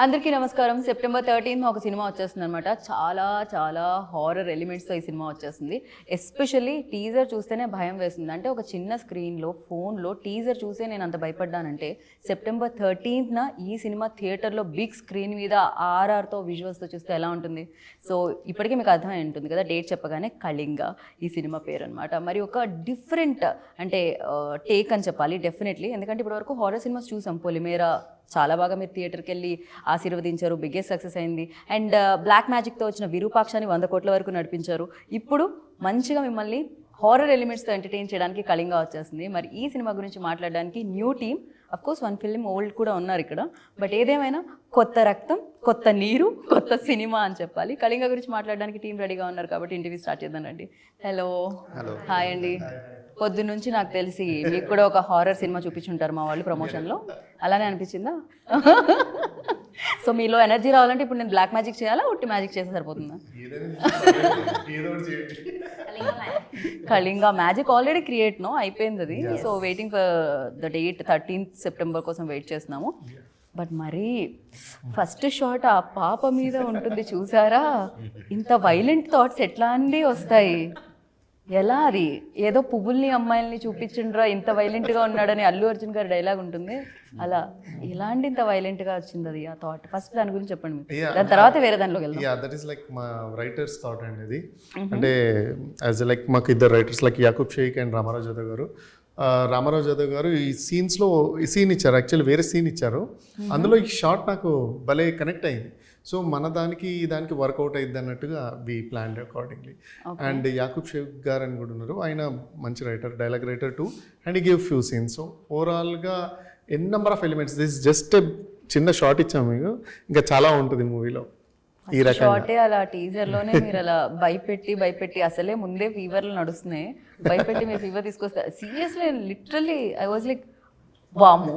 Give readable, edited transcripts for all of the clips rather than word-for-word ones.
అందరికీ నమస్కారం. సెప్టెంబర్ 13 ఒక సినిమా వచ్చేస్తుంది అనమాట. చాలా చాలా హారర్ ఎలిమెంట్స్తో ఈ సినిమా వచ్చేస్తుంది. ఎస్పెషల్లీ టీజర్ చూస్తేనే భయం వేస్తుంది. అంటే ఒక చిన్న స్క్రీన్లో ఫోన్లో టీజర్ చూసే నేను అంత భయపడ్డానంటే సెప్టెంబర్ 13న ఈ సినిమా థియేటర్లో బిగ్ స్క్రీన్ మీద ఆర్ఆర్తో విజువల్స్తో చూస్తే ఎలా ఉంటుంది. సో ఇప్పటికీ మీకు అర్థమై ఉంటుంది కదా, డేట్ చెప్పగానే కళింగ ఈ సినిమా పేరు అనమాట. మరి ఒక డిఫరెంట్ అంటే టేక్ అని చెప్పాలి డెఫినెట్లీ. ఎందుకంటే ఇప్పటివరకు హారర్ సినిమాస్ చూసాం. పొలిమేరా చాలా బాగా మీరు థియేటర్కి వెళ్ళి ఆశీర్వదించారు, బిగ్గెస్ట్ సక్సెస్ అయింది. అండ్ బ్లాక్ మ్యాజిక్తో వచ్చిన విరూపాక్షని 100 కోట్ల వరకు నడిపించారు. ఇప్పుడు మంచిగా మిమ్మల్ని హారర్ ఎలిమెంట్స్తో ఎంటర్టైన్ చేయడానికి కళింగ వచ్చేస్తుంది. మరి ఈ సినిమా గురించి మాట్లాడడానికి new team, of course 1 film old కూడా ఉన్నారు ఇక్కడ. బట్ ఏదేమైనా కొత్త రక్తం, కొత్త నీరు, కొత్త సినిమా అని చెప్పాలి. కళింగ గురించి మాట్లాడడానికి టీం రెడీగా ఉన్నారు కాబట్టి ఇంటర్వ్యూ స్టార్ట్ చేద్దాం రండి. హలో, హాయ్ అండి. పొద్దున్న నుంచి నాకు తెలిసి మీకు కూడా ఒక హారర్ సినిమా చూపించుంటారు మా వాళ్ళు ప్రమోషన్లో, అలానే అనిపించిందా? సో మీలో ఎనర్జీ రావాలంటే ఇప్పుడు నేను బ్లాక్ మ్యాజిక్ చేయాలా, ఒట్టి మ్యాజిక్ చేస్తే సరిపోతుందా? కళింగ మ్యాజిక్ ఆల్రెడీ క్రియేట్ అయిపోయింది అది. So waiting for the date 13th September కోసం వెయిట్ చేస్తున్నాము. బట్ మరి ఫస్ట్ షాట్ ఆ పాప మీద ఉంటుంది చూసారా? ఇంత వైలెంట్ థాట్స్ ఎట్లా అండి వస్తాయి? ఎలా అది? ఏదో పువ్వుల్ని అమ్మాయిల్ని చూపించిండ్రా ఇంత వైలెంట్గా ఉన్నాడని అల్లు అర్జున్ గారి డైలాగ్ ఉంటుంది. అలా ఎలాంటి ఇంత వైలెంట్గా వచ్చింది అది ఆ థాట్? ఫస్ట్ దాని గురించి చెప్పండి మీరు, దాని తర్వాత వేరే దానిలోకి వెళ్దాం. దట్ ఈస్ లైక్ మా రైటర్స్ థాట్ అండి ఇది. అంటే యాజ్ లైక్ మాకు ఇద్దరు writers like Yakub Shaikh and Ramarao Jadhav గారు. రామారావు జాదవ్ గారు ఈ సీన్స్లో ఈ సీన్ ఇచ్చారు, యాక్చువల్లీ వేరే సీన్ ఇచ్చారు. అందులో ఈ షాట్ నాకు భలే కనెక్ట్ అయింది. సో మన దానికి వర్కౌట్ అయ్యిద్ది అన్నట్టుగా we planned accordingly. And Yakub Sheikh గారు అని కూడా ఉన్నారు, ఆయన మంచి writer, dialogue writer too, and ఈ గివ్ ఫ్యూ సీన్స్. సో ఓవరాల్గా N number of elements. This just చిన్న షార్ట్ ఇచ్చాము మీకు, ఇంకా చాలా ఉంటుంది మూవీలో. ఈ షార్టే అలా టీజర్లోనే మీరు అలా భయపెట్టి అసలే ముందే ఫీవర్లు నడుస్తున్నాయి, భయపెట్టి మీరు ఫీవర్ తీసుకొస్తారు. Seriously literally I was like వాము,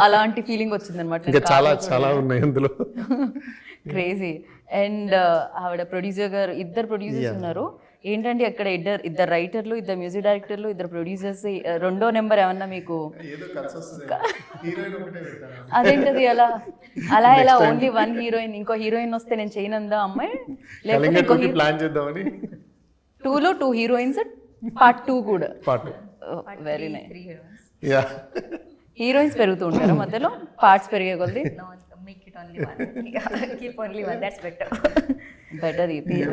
అలాంటి ఫీలింగ్ వచ్చింది అనమాట. ఇంకా చాలా చాలా ఉన్నాయి అందులో. క్రేజీ. అండ్ ఆవిడ ప్రొడ్యూసర్ గారు, ఇద్దరు ప్రొడ్యూసర్స్ ఉన్నారు. ఏంటంటే అక్కడ ఇద్దరు రైటర్లు, ఇద్దరు మ్యూజిక్ డైరెక్టర్లు, ఇద్దరు ప్రొడ్యూసర్స్. రెండో నెంబర్ ఏమన్నా మీకు? అదేంటది అలా అలా ఎలా ఓన్లీ 1 హీరోయిన్, ఇంకో హీరోయిన్ వస్తే నేను చేయనందా అమ్మాయి? లేకపోతే ఇంకో ప్లాన్ చేద్దామని 2లో 2 హీరోయిన్స్, పార్ట్ 2 కూడా. Very nice. హీరోయిన్స్ పెరుగుతూ ఉంటారు మధ్యలో, పార్ట్స్ పెరిగే కొద్ది.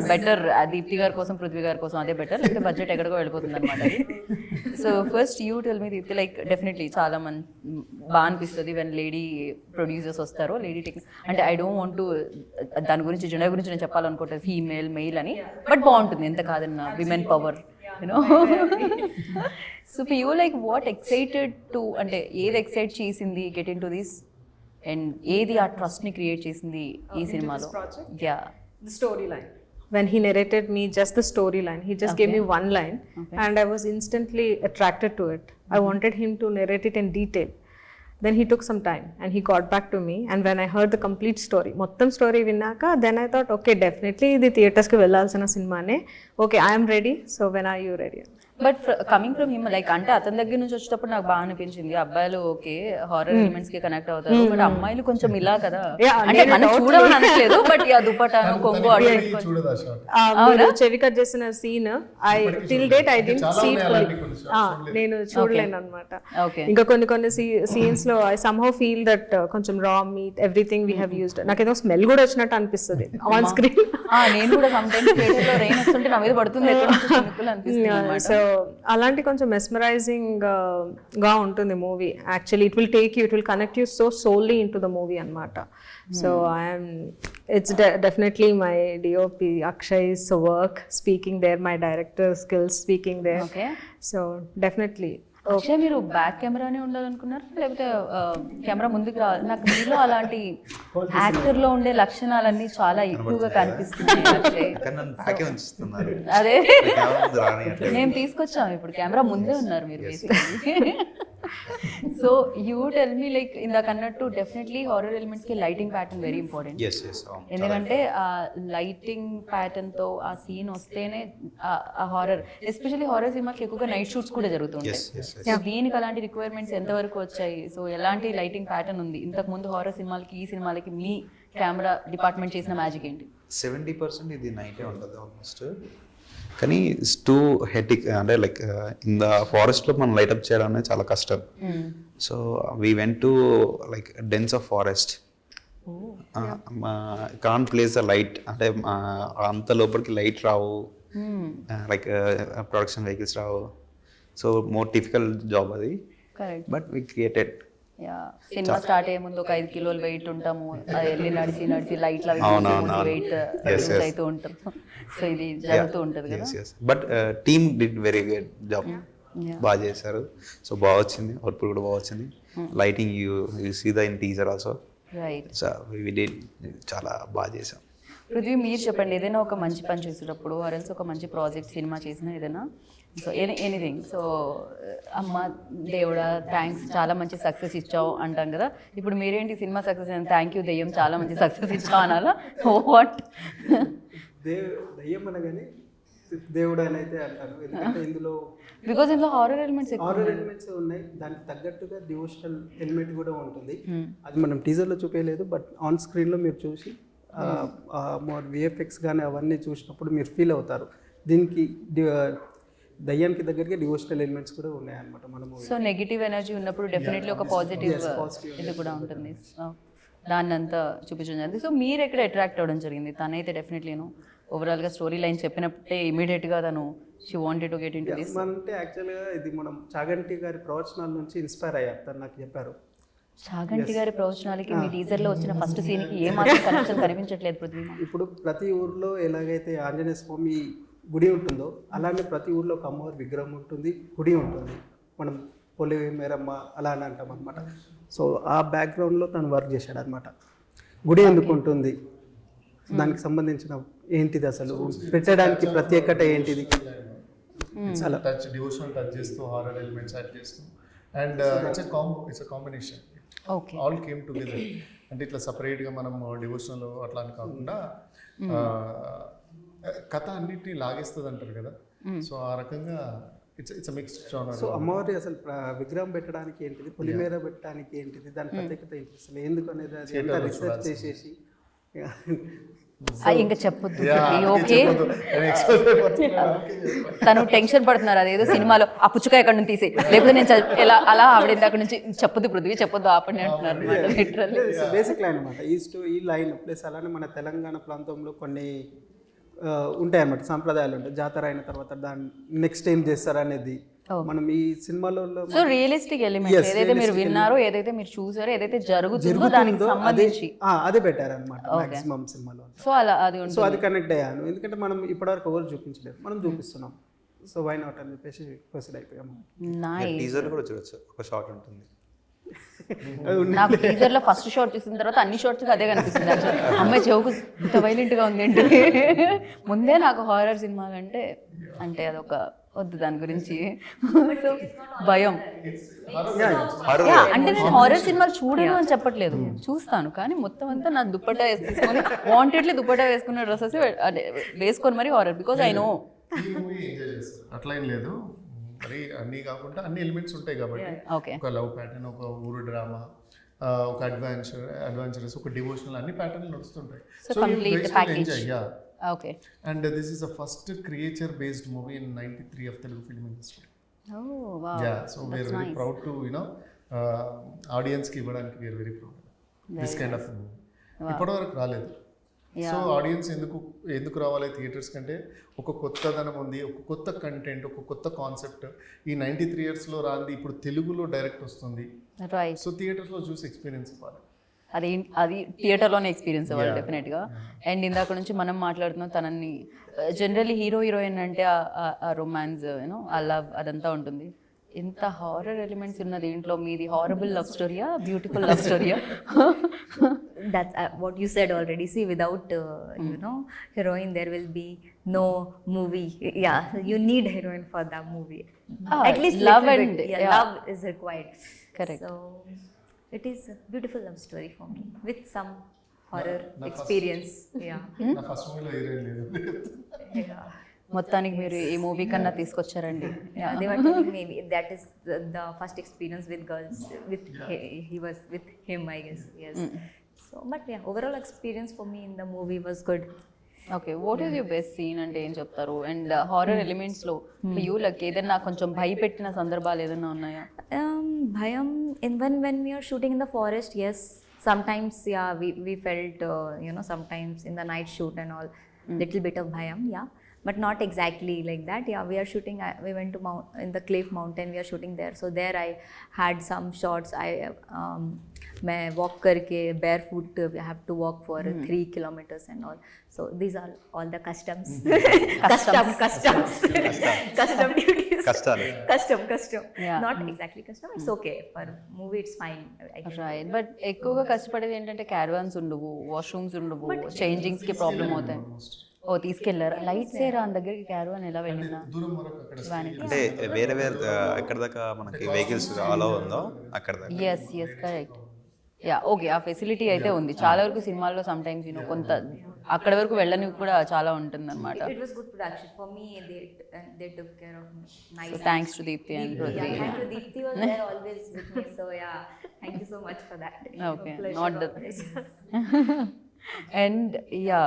బెటర్ దీప్తి గారి కోసం, పృథ్వీ గారి కోసం అదే బెటర్. లేకపోతే బడ్జెట్ ఎక్కడికో వెళ్ళిపోతుంది అనమాట. So first you tell me Deepthi, like definitely చాలా బాగా అనిపిస్తుంది వెన్ లేడీ ప్రొడ్యూసర్స్ వస్తారో, లేడీ టెక్నిక్. అంటే ఐ డోంట్ వాంట్ టు దాని గురించి జెండర్ గురించి నేను చెప్పాలనుకుంటే ఫీమేల్ మెయిల్ అని, బట్ బాగుంటుంది ఎంత కాదన్నా, women power you know. So for you like what excited to, అంటే ఏది ఎక్సైట్ చేసింది get in to this, and ఏది ఆ ట్రస్ట్ని క్రియేట్ చేసింది ఈ సినిమాలో? Yeah, the storyline. When he narrated me just the storyline, he just gave me one line, and I was instantly attracted to it. I wanted him to narrate it in detail. Then he took some time and he got back to me, and when I heard the complete story, mottam story vinnaka, then I thought okay, definitely the theaters ki vellalsina cinema ne. Okay, I am ready, so when are you ready? But coming from him, like అంటే అతని దగ్గర నుంచి వచ్చేటప్పుడు నాకు బాగా అనిపించింది, అబ్బాయిలు okay horror elements కి కనెక్ట్ అవుతారు, బట్ అమ్మాయిలు కొంచెం ఇలా కదా. అంటే మనం చూడమని అనట్లేదు, బట్ ఆ దుపటాను కొంగు చెవి కట్ చేసిన scene till date I didn't see fully. నేను చూడలేను అనమాట. ఇంకా కొన్ని సీన్స్ లో ఐ సమ్హౌ ఫీల్ దట్ కొంచెం రా meet everything we have used. నాకేదో స్మెల్ కూడా వచ్చినట్టు అనిపిస్తుంది ఆన్ స్క్రీన్. నేను కూడా సమ్ టైమ్స్ థియేటర్ లో రెయిన్ వస్తుంటే నా మీద పడుతుంది అనిపిస్తుంది. సో అలాంటి కొంచెం మెస్మరైజింగ్ గా ఉంటుంది movie. Actually it will take you, it will connect you so solely into the movie అనమాట. So it's definitely my DOP Akshay's work speaking there, my director skills speaking there. Okay. So definitely. Akshay, మీరు back కెమెరానే ఉండాలనుకున్నారు లేకపోతే camera ముందుకు రావాలి? నాకు మీలో అలాంటి యాక్టర్లో ఉండే లక్షణాలన్నీ చాలా ఎక్కువగా కనిపిస్తున్నాయి అక్షయ్. అదే మేము తీసుకొచ్చాము, ఇప్పుడు కెమెరా ముందే ఉన్నారు మీరు basically. So you tell me like ఇందాక అన్నట్టు డెఫినెట్లీ హారర్ ఎలిమెంట్స్ కి lighting pattern very important. Yes yes ఎందుకంటే ఆ లైటింగ్ ప్యాటర్న్ తో ఆ సీన్ వస్తేనే ఆ హారర్, ఎస్పెషల్లీ హారర్ సినిమాకి ఎక్కువగా నైట్ షూట్స్ కూడా జరుగుతుంటాయి. సో దీనికి అలాంటి రిక్వైర్మెంట్స్ ఎంతవరకు వచ్చాయి? సో ఎలాంటి లైటింగ్ ప్యాటర్న్ ఉంది? ఇంతకు ముందు హారర్ సినిమాలకి ఈ సినిమాలకి మీ కెమెరా డిపార్ట్మెంట్ చేసిన మ్యాజిక్ ఏంటి? 70% ఇది నైటే ఉంటుంది ఆల్మోస్ట్. కానీ ఇట్స్ టూ హెటిక్, అంటే లైక్ ఇన్ ద ఫారెస్ట్లో మనం లైటప్ చేయడం అనేది చాలా కష్టం. So we went to like dense of forest, can't place a light, అంటే అంత లోపలికి లైట్ రావు, లైక్ ప్రొడక్షన్ వెహికల్స్ రావు. సో మోర్ డిఫికల్ట్ జాబ్ అది, correct. But we created. Cinema start అయ్యే ముందు ఒక 5 కిలోలు వెయిట్ ఉంటాము, అది వెళ్ళి నడిచి లైట్లు వెయిట్ అవుతూ ఉంటారు. సో ఇది జరుగుతూ ఉంటుంది కదా. But team did very good job, బాగా చేశారు. సో బాగా వచ్చింది, అవుట్పుట్ కూడా బాగా వచ్చింది. Lighting you see the in teaser also, right. So we did చాలా బాగా చేసాం. పృథ్వీ, మీరు చెప్పండి, ఏదైనా ఒక మంచి పని చేసేటప్పుడు ఆర్ఎల్స్ ఒక మంచి ప్రాజెక్ట్ సినిమా చేసినా ఏదైనా, సో ఎనీథింగ్, సో అమ్మ దేవుడా థ్యాంక్స్ చాలా మంచి సక్సెస్ ఇచ్చావు అంటాం కదా. ఇప్పుడు మీరేంటి సినిమా సక్సెస్ అని థ్యాంక్ యూ దెయ్యం చాలా మంచి సక్సెస్ ఇచ్చావు అనాలా? వాట్? దయ్యం అనగానే దేవుడు అని అయితే అంటారు, ఎందుకంటే ఇందులో బికాజ్ ఇందులో హారర్ ఎలిమెంట్స్ హారర్ ఎలిమెంట్స్ ఉన్నాయి, దానికి తగ్గట్టుగా డివోషనల్ ఎలిమెంట్ కూడా ఉంటుంది. అది మనం టీజర్లో చూపించలేదు, బట్ ఆన్ స్క్రీన్లో మీరు చూసి మోర్ విఎఫ్ఎక్స్ కానీ అవన్నీ చూసినప్పుడు మీరు ఫీల్ అవుతారు. దీనికి దయ్యానికి దగ్గరగా డివోషనల్ ఎలిమెంట్స్ కూడా ఉన్నాయి అనమాట. మనము సో నెగిటివ్ ఎనర్జీ ఉన్నప్పుడు డెఫినెట్లీ ఒక పాజిటివ్ ఇది కూడా ఉంటుంది, దాన్ని అంతా చూపించడం జరిగింది. సో మీరు ఎక్కడ అట్రాక్ట్ అవ్వడం జరిగింది? తనైతే డెఫినెట్లీను ఓవరాల్గా స్టోరీ లైన్ చెప్పినప్పుడే ఇమీడియట్గా తను she wanted to get into this. అంటే యాక్చువల్గా ఇది మనం చాగంటి గారి ప్రవచనాల నుంచి ఇన్స్పైర్ అయ్యారు, తను నాకు చెప్పారు. చాగంటి గారి ప్రవచనాలకి మీ టీజర్లో వచ్చిన ఫస్ట్ సీన్కి ఏ మాత్రం కనెక్షన్ కనిపించట్లేదు పృథ్వీ. ఇప్పుడు ప్రతి ఊర్లో ఎలాగైతే ఆంజనేయ స్వామి గుడి ఉంటుందో అలానే ప్రతి ఊర్లో ఒక అమ్మవారి విగ్రహం ఉంటుంది, గుడి ఉంటుంది. మనం పొలి మేరమ్మ అలా అని అంటాం అనమాట. సో ఆ బ్యాక్గ్రౌండ్లో తను వర్క్ చేశాడు అనమాట. గుడి ఎందుకు ఉంటుంది, దానికి సంబంధించిన ఏంటిది, అసలు పెట్టడానికి ప్రత్యేకత ఏంటిది, చాలా టచ్ డివోషనల్ టచ్ చేస్తూ హారర్ ఎలిమెంట్స్ యాడ్ చేస్తూ and it's a combination. Okay, all came together. అంటే ఇట్లా సపరేట్గా మనం డివోషనల్ అట్లా అని కాకుండా కథ అన్నిటినీ లాగేస్తుంది అంటారు కదా. సో ఆ రకంగా ఇట్స్ మిక్స్డ్ జోనర్. సో అమ్మవారి అసలు విగ్రహం పెట్టడానికి ఏంటిది, పొలిమేర పెట్టడానికి ఏంటిది, దాని ప్రత్యేకత ఏంటి, అసలు ఎందుకు అనేది అది అంతా రీసెర్చ్ చేసేసి ఇంకా చెప్పొద్దు. ఓకే, తను టెన్షన్ పడుతున్నారు, అదేదో సినిమాలో ఆ పుచ్చుకాయ ఎక్కడి నుంచి తీసి, లేకపోతే నేను ఎలా అలా ఆవిడ అక్కడ నుంచి చెప్పొద్దు పృథ్వీ చెప్పొద్దు ఆపండి అంటున్నారు. బేసిక్ లైన్ అనమాట, ఈ లైన్ ప్లస్ అలానే మన తెలంగాణ ప్రాంతంలో కొన్ని ఉంటాయన్నమాట, సాంప్రదాయాలు ఉంటాయి. జాతర అయిన తర్వాత దాన్ని నెక్స్ట్ ఏం చేస్తారు అనేది మనం ఈ సినిమాలో. సో రియలిస్టిక్ ఎలిమెంట్స్ ఏదైతే మీరు విన్నారో, ఏదైతే మీరు చూసారో, ఏదైతే జరుగుతుందో దానికి సంబంధించి అదే పెట్టారన్నమాట మాక్సిమం సినిమాలో. సో అలా అది సో అది కనెక్ట్ అయ్యాను, ఎందుకంటే మనం ఇప్పటివరకు ఎవరు చూపించలేదు, మనం చూపిస్తున్నాం. సో వై నాట్ అని చెప్పేసి ప్రొసీడ్ అయిపోయాము. టీజర్ కూడా చూడొచ్చు, ఒక షాట్ ఉంటుంది. నాకు టీజర్ లో ఫస్ట్ షాట్ చూసిన తర్వాత అన్ని షాట్స్ అదే కనిపిస్తుంది. అమ్మాయి చెవుకు ఇంత వైలెంట్ గా ఉంది ఏంటి. ముందే నాకు హారర్ సినిమా అంటే అదొక వద్దు దాని గురించి సో భయం. అంటే నేను హారర్ సినిమాలు చూడను అని చెప్పట్లేదు, చూస్తాను, కానీ మొత్తం అంతా నా దుప్పటా వేసుకొని వాంటెడ్లీ దుప్పటా వేసుకున్న డ్రెస్సెస్ వేసుకొని మరి హారర్, బికాజ్ ఐ నో. అట్లా ఏం లేదు, మరి అన్నీ కాకుండా అన్ని ఎలిమెంట్స్ ఉంటాయి కాబట్టి ఒక లవ్ ప్యాటర్న్, ఒక ఊరు డ్రామా, ఒక అడ్వెంచరస్, ఒక డివోషనల్, అన్ని ప్యాటర్న్లు నడుస్తుంటాయి. So complete package. Okay, and this is the first creature based movie in 93 of Telugu film industry. Oh wow, yeah, so we are very proud to audience కి ఇవ్వడానికి we are very proud this kind of movie. ఇప్పటివరకు రాలేదు. So audience ఎందుకు రావాలి theatres కంటే, ఒక కొత్తదనం ఉంది, ఒక కొత్త కంటెంట్, ఒక కొత్త కాన్సెప్ట్. ఈ 93 ఇయర్స్లో రాంది ఇప్పుడు తెలుగులో డైరెక్ట్ వస్తుంది. సో థియేటర్స్లో చూసి ఎక్స్పీరియన్స్ ఇవ్వాలి. అది థియేటర్లోనే ఎక్స్పీరియన్స్ అవ్వాలి డెఫినెట్గా. అండ్ ఇందాక నుంచి మనం మాట్లాడుతున్నాం తనని, జనరల్లీ హీరో హీరోయిన్ అంటే ఆ రొమాన్స్, ఆ లవ్ అదంతా ఉంటుంది. ఇంత హారర్ ఎలిమెంట్స్ ఉన్న దీంట్లో మీది హారబుల్ లవ్ స్టోరీయా, బ్యూటిఫుల్ లవ్ స్టోరీయా? That's what you said already. See, without heroine, there will be no movie. Yeah, you need heroine for that movie. At least love little and bit. Yeah, yeah. love is required. Correct. So it is a beautiful love story for me with some horror experience. Yeah. నా first మూవీలో heroine లేదు. Yeah. మొత్తానికి మీరు ఈ movie కన్నా తీసుకొచ్చారండి. Yeah, they were telling me that is the first experience with girls. With he was with him, I guess. Yes. So, but yeah, overall experience for me in the movie was good. Okay, what is your best scene అంటే ఏం చెప్తారు? And horror ఎలిమెంట్స్లో you like ఏదైనా కొంచెం భయపెట్టిన సందర్భాలు ఏదైనా ఉన్నాయా? Bhayam, when we are shooting in the forest, yes. Sometimes, yeah, we felt, sometimes in the night shoot and all, little bit of bhayam, yeah. But not exactly like that. Yeah, we are shooting, we went to in the Cliff Mountain, we are shooting there. So there I had some shots. मैं walk करके barefoot, we have to walk for 3 kilometers and all. So these are all the customs. Custom duties. Custom. Yeah. Not exactly custom. It's okay. For movie, it's fine. I can right, but ఎక్కువగా కష్టపడేది ఏంటంటే caravans ఉండవు, washrooms ఉండవు, చేంజింగ్స్కి problem అవుతాయి. ఓ తీసుకెళ్లారు lights ఏ రాని దగ్గరికి caravan ఎలా వెళ్ళిందా? దూరం వరకు అక్కడ అంటే వేరే ఎక్కడ దాకా మనకి వెహికల్స్ అలో ఉందో అక్కడ దాకా. Yes correct. యా ఓకే, ఆ ఫెసిలిటీ అయితే ఉంది. చాలా వరకు సినిమాల్లో సమ్ టైమ్స్ కొంత అక్కడ వరకు వెళ్ళని కూడా చాలా ఉంటుంది అనమాట. It was good production for me. They took care of me nice. So thanks to Deepthi and Prithvi. Yeah, thank you. Deepthi was there always with me. So yeah, thank you so much for that. Okay, Pleasure not the always. And yeah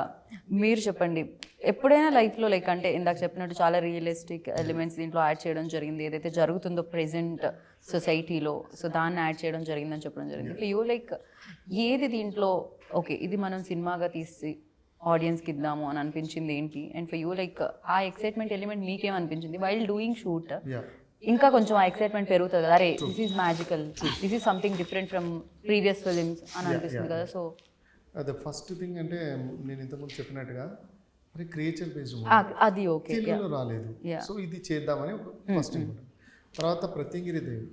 మీరు చెప్పండి, ఎప్పుడైనా లైఫ్లో like అంటే ఇందాక చెప్పినట్టు చాలా realistic elements దీంట్లో add చేయడం జరిగింది, ఏదైతే జరుగుతుందో ప్రెజెంట్ సొసైటీలో, సో దాన్ని యాడ్ చేయడం జరిగిందని చెప్పడం జరిగింది. ఫర్ యూ లైక్ ఏది దీంట్లో ఓకే ఇది మనం సినిమాగా తీసి ఆడియన్స్కి ఇద్దాము అని అనిపించింది ఏంటి? అండ్ ఫర్ యూ లైక్ ఆ ఎక్సైట్మెంట్ ఎలిమెంట్ మీకేమనిపించింది వైల్ డూయింగ్ షూట్? ఇంకా కొంచెం ఆ ఎక్సైట్మెంట్ పెరుగుతుంది కదా, అరే this is magical, this is something different from previous films అని అనిపిస్తుంది కదా. సో అదే ఫస్ట్ థింగ్ అంటే నేను ఇంతకుముందు చెప్పినట్టుగా మరి క్రియేచర్ బేస్డ్ అది ఓకే తెలుగులో రాలేదు, సో ఇది చేద్దామని ఫస్ట్ థింగ్. తర్వాత ప్రత్యంగిరి దేవి,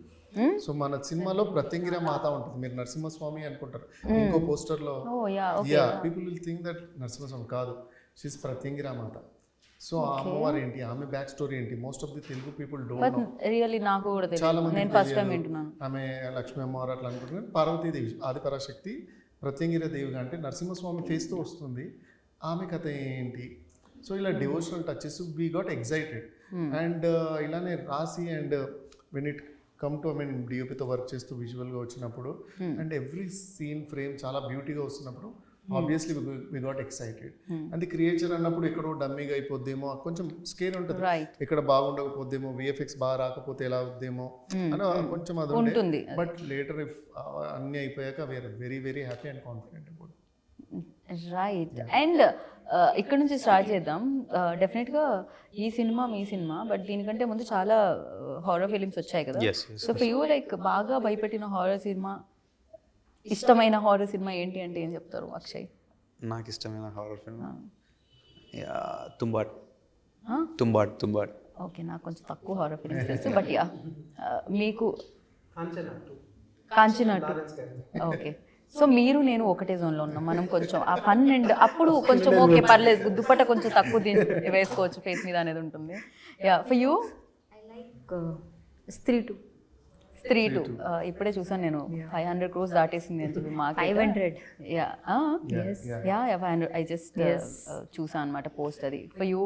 సో మన సినిమాలో ప్రత్యంగిరి మాత ఉంటుంది, మీరు నరసింహస్వామి అనుకుంటారు ఇంకో పోస్టర్లో. Yeah people will think that Narasimhaswamy కాదు, షీస్ ప్రత్యంగిరి మాత. సో ఆ అమ్మవారు ఏంటి, ఆమె బ్యాక్ స్టోరీ ఏంటి, most of the Telugu people don't know. Really నాకు కూడా తెలియదు, చాలా మంది నేను ఫస్ట్ టైం వింటున్నాను. ఆమె లక్ష్మీ అమ్మవారు అట్లా అనుకుంటున్నారు. పార్వతీదేవి ఆదిపరాశక్తి, ప్రత్యంగిరి దేవిగా అంటే నరసింహస్వామి ఫేస్తో వస్తుంది, ఆమె కథ ఏంటి. సో ఇలా devotional touches we got excited. And ఇలానే రాసి and when it come to డిఓపితో వర్క్ చేస్తూ విజువల్గా వచ్చినప్పుడు అండ్ ఎవ్రీ సీన్ ఫ్రేమ్ చాలా బ్యూటీగా వస్తున్నప్పుడు obviously we got excited. And creature అన్నప్పుడు ఎక్కడో డమ్మీగా అయిపోద్దేమో, కొంచెం స్కేర్ ఉంటుంది, ఎక్కడ బాగుండకపోద్దేమో, విఎఫ్ఎక్స్ బాగా రాకపోతే ఎలా అవుద్దేమో అని కొంచెం అది ఉంటుంది. బట్ లేటర్ ఇఫ్ అన్నీ అయిపోయాక we are very very happy and confident about. Right, and ఇక్కడ నుంచి స్టార్ట్ చేద్దాం. డెఫినెట్గా ఈ సినిమా మీ సినిమా, బట్ దీనికంటే ముందు చాలా హారర్ ఫిలిమ్స్ వచ్చాయి కదా. సో ఫర్ యూ లైక్ బాగా భయపెట్టిన హారర్ సినిమా, ఇష్టమైన హారర్ సినిమా ఏంటి అంటే ఏం చెప్తారు అక్షయ్? నాకు ఇష్టమైన హారర్ ఫిల్మ్ తుంబాడ్. ఓకే, నాకు కొంచెం తక్కువ హారర్ ఫిలిమ్స్ తెలుసు, బట్ యా మీకు కాంచన ఓకే. సో మీరు నేను ఒకటే జోన్లో ఉన్నాం, మనం కొంచెం ఆ ఫన్ అండ్ అప్పుడు కొంచెం ఓకే పర్లేదు, దుప్పట కొంచెం తక్కువ వేసుకోవచ్చు ఫేస్ మీద అనేది ఉంటుంది. Yeah for you? I like Stree 2. ఇప్పుడే చూసాను నేను, 500 crores దాటేసింది అని చెప్పి మాకు 500. యా 500 ఐ జస్ట్ చూసాను అనమాట పోస్ట్. అది ఫర్ యూ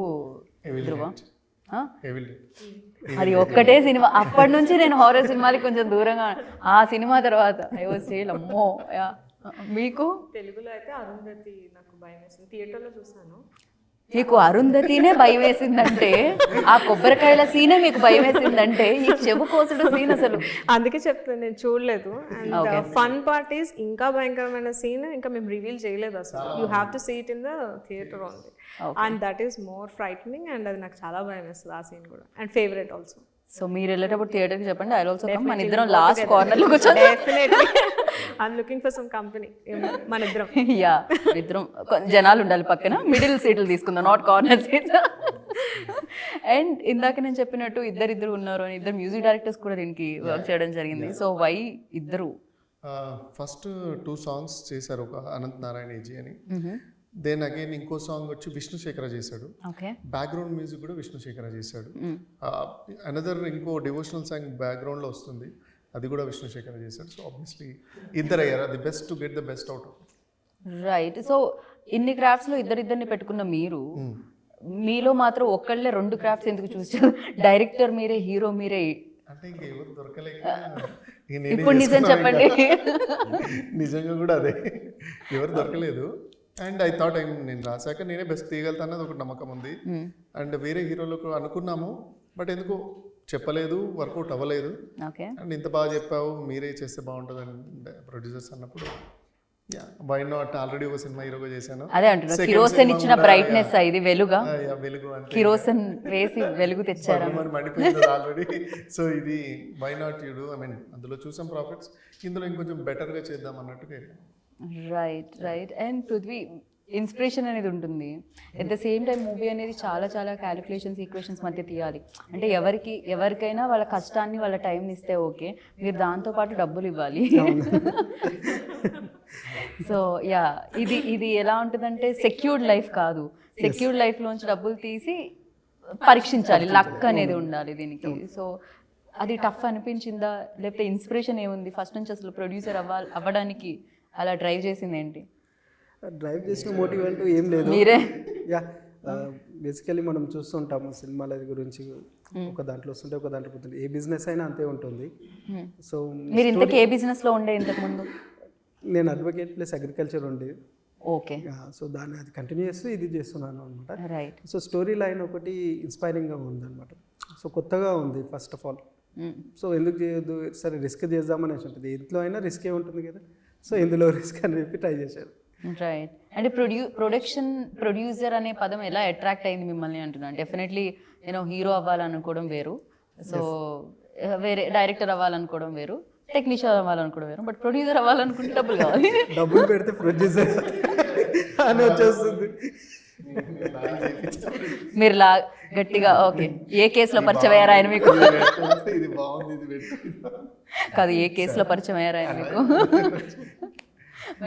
ధ్రువ? అది ఒక్కటే సినిమా, అప్పటి నుంచి నేను హారర్ సినిమాలకి కొంచెం దూరంగా. ఆ సినిమా తర్వాత ఐ వాజ్ సేల్ అమ్మో. మీకు? తెలుగులో అయితే అరుంధతి నాకు భయం వేసింది, థియేటర్లో చూసాను. మీకు అరుంధతినే భయం వేసిందంటే, ఆ కొబ్బరికాయల సీనే మీకు భయం వేసిందంటే, ఈ చెవు కోసుడు సీన్ అసలు అందుకే చెప్తాను, నేను చూడలేదు. అండ్ ఫన్ పార్ట్ ఈస్ ఇంకా భయంకరమైన సీన్ ఇంకా మేము రివీల్ చేయలేదు అసలు. You have to see it in the theatre only, and that is more frightening. And అది నాకు చాలా భయం వేస్తుంది ఆ సీన్ కూడా, అండ్ ఫేవరెట్ ఆల్సో. సో మీరు వెళ్ళేటప్పుడు థియేటర్కి చెప్పండి, ఐ ఆల్సో కమ్. మన ఇద్దరం లాస్ట్ కార్నర్లో కూర్చొని I'm looking for some company, మన ఇద్దరం. యా ఇద్దరం జనాలు ఉండాలి పక్కన, మిడిల్ సీట్లు తీసుకుందాం, నాట్ కార్నర్ సీట్స్. అండ్ ఇందాక నేను చెప్పినట్టు ఇద్దరు ఉన్నారు అని ఇద్దరు మ్యూజిక్ డైరెక్టర్స్ కూడా దీనికి వర్క్ చేయడం జరిగింది. సో వై ఇద్దరు? ఫస్ట్ 2 సాంగ్స్ చేశారు, ఒక అనంత్ నారాయణ ఏజీ అని. దెన్ అగైన్ ఇంకో సాంగ్ వచ్చి విష్ణుశేఖర చేశాడు. ఓకే. బ్యాక్గ్రౌండ్ మ్యూజిక్ కూడా విష్ణుశేఖర చేశాడు. అనదర్ ఇంకో డివోషనల్ సాంగ్ బ్యాక్గ్రౌండ్లో వస్తుంది, అది కూడా విష్ణుశేఖర చేశాడు. సో ఆబ్వియస్లీ ఇద్దరు అయ్యారు, the best to get the best out of. Right. So ఇన్ని క్రాఫ్ట్స్లో ఇద్దరిని పెట్టుకున్న మీరు, మీలో మాత్రం ఒక్కళ్ళే 2 క్రాఫ్ట్స్ ఎందుకు చూసారు? డైరెక్టర్ మీరే, హీరో మీరే. అంటే ఇంకెవరు దొరకలేక ఇప్పుడు నిజం చెప్పండి. నిజంగా కూడా అదే, ఎవరు దొరకలేదు. అండ్ ఐ థాట్ నేను రాశాక నేనే బెస్ట్ తీయగలుగుతా అన్నది ఒక నమ్మకం ఉంది. అండ్ వేరే హీరోలకు అనుకున్నాము, బట్ ఎందుకో చెప్పలేదు, వర్కౌట్ అవ్వలేదు. ఓకే. అండ్ ఇంత బాగా చెప్పావు, మీరే చేస్తే బాగుంటుంది అని ప్రొడ్యూసర్స్ అన్నప్పుడు వై నాట్, ఆల్రెడీ ఒక సినిమా హీరోగా చేశాను. అదే అంటున్నా, కిరోసిన్ ఇచ్చిన బ్రైట్నెస్ ఇది వెలుగా. వెలుగు అంటే కిరోసిన్ వేసి వెలుగు తెచ్చారు. మరి మండిపోయింది ఆల్రెడీ. సో ఇది why not you do, I mean అందులో చూసాం ప్రాఫిట్స్, ఇందులో ఇంకొంచెం బెటర్గా చేద్దాం అన్నట్టుగా. రైట్. అండ్ పృథ్వీ, ఇన్స్పిరేషన్ అనేది ఉంటుంది, at the same time movie అనేది చాలా చాలా క్యాలిక్యులేషన్స్, ఈక్వేషన్స్ మధ్య తీయాలి. అంటే ఎవరికైనా వాళ్ళ కష్టాన్ని, వాళ్ళ టైంని ఇస్తే ఓకే, మీరు దాంతోపాటు డబ్బులు ఇవ్వాలి. సో యా, ఇది ఎలా ఉంటుందంటే సెక్యూర్డ్ లైఫ్ కాదు, సెక్యూర్డ్ లైఫ్లోంచి డబ్బులు తీసి పరీక్షించాలి, లక్ అనేది ఉండాలి దీనికి. సో అది టఫ్ అనిపించిందా, లేకపోతే ఇన్స్పిరేషన్ ఏముంది ఫస్ట్ నుంచి? అసలు ప్రొడ్యూసర్ అవ్వడానికి అలా డ్రైవ్ చేసింది ఏంటి? డ్రైవ్ చేసిన మోటివ్ అంటూ ఏం లేదు. మీరే? యా, బేసికలీ మనం చూస్తుంటాము సినిమాల గురించి, ఒక దాంట్లో వస్తుంటే ఒక దాంట్లో పోతుంది. ఏ బిజినెస్ అయినా అంతే ఉంటుంది. సో మీరు ఇంతకీ ఏ బిజినెస్లో ఉండే ఇంతకు ముందు? నేను అడ్వకేట్ ప్లస్ అగ్రికల్చర్ ఉండే. ఓకే. సో దాన్ని అది కంటిన్యూ చేస్తూ ఇది చేస్తున్నాను అనమాట. రైట్. సో స్టోరీ లైన్ ఒకటి ఇన్స్పైరింగ్గా ఉందన్నమాట. సో కొత్తగా ఉంది ఫస్ట్ ఆఫ్ ఆల్. సో ఎందుకు చేయొద్దు, సరే రిస్క్ చేద్దామని ఉంటుంది. ఇంట్లో అయినా రిస్కే ఉంటుంది కదా, సో ఇందులో రిస్క్ అని చెప్పి ట్రై చేశారు. రైట్. అంటే ప్రొడ్యూసర్ అనే పదం ఎలా అట్రాక్ట్ అయింది మిమ్మల్ని అంటున్నాను. డెఫినెట్లీ నేను హీరో అవ్వాలనుకోవడం వేరు, సో వేరే డైరెక్టర్ అవ్వాలనుకోవడం వేరు, టెక్నీషియన్ అవ్వాలనుకోవడం వేరు, బట్ ప్రొడ్యూసర్ అవ్వాలనుకుంటే డబ్బులు కావాలి. డబ్బులు పెడితే ప్రొడ్యూసర్ అని వచ్చేస్తుంది. మీరు గట్టిగా ఓకే, ఏ కేసులో పరిచయం అయ్యారా ఆయన మీకు? ఇది బాగుంది, ఇది కాదు, ఏ కేసులో పరిచయం అయ్యారా ఆయన మీకు?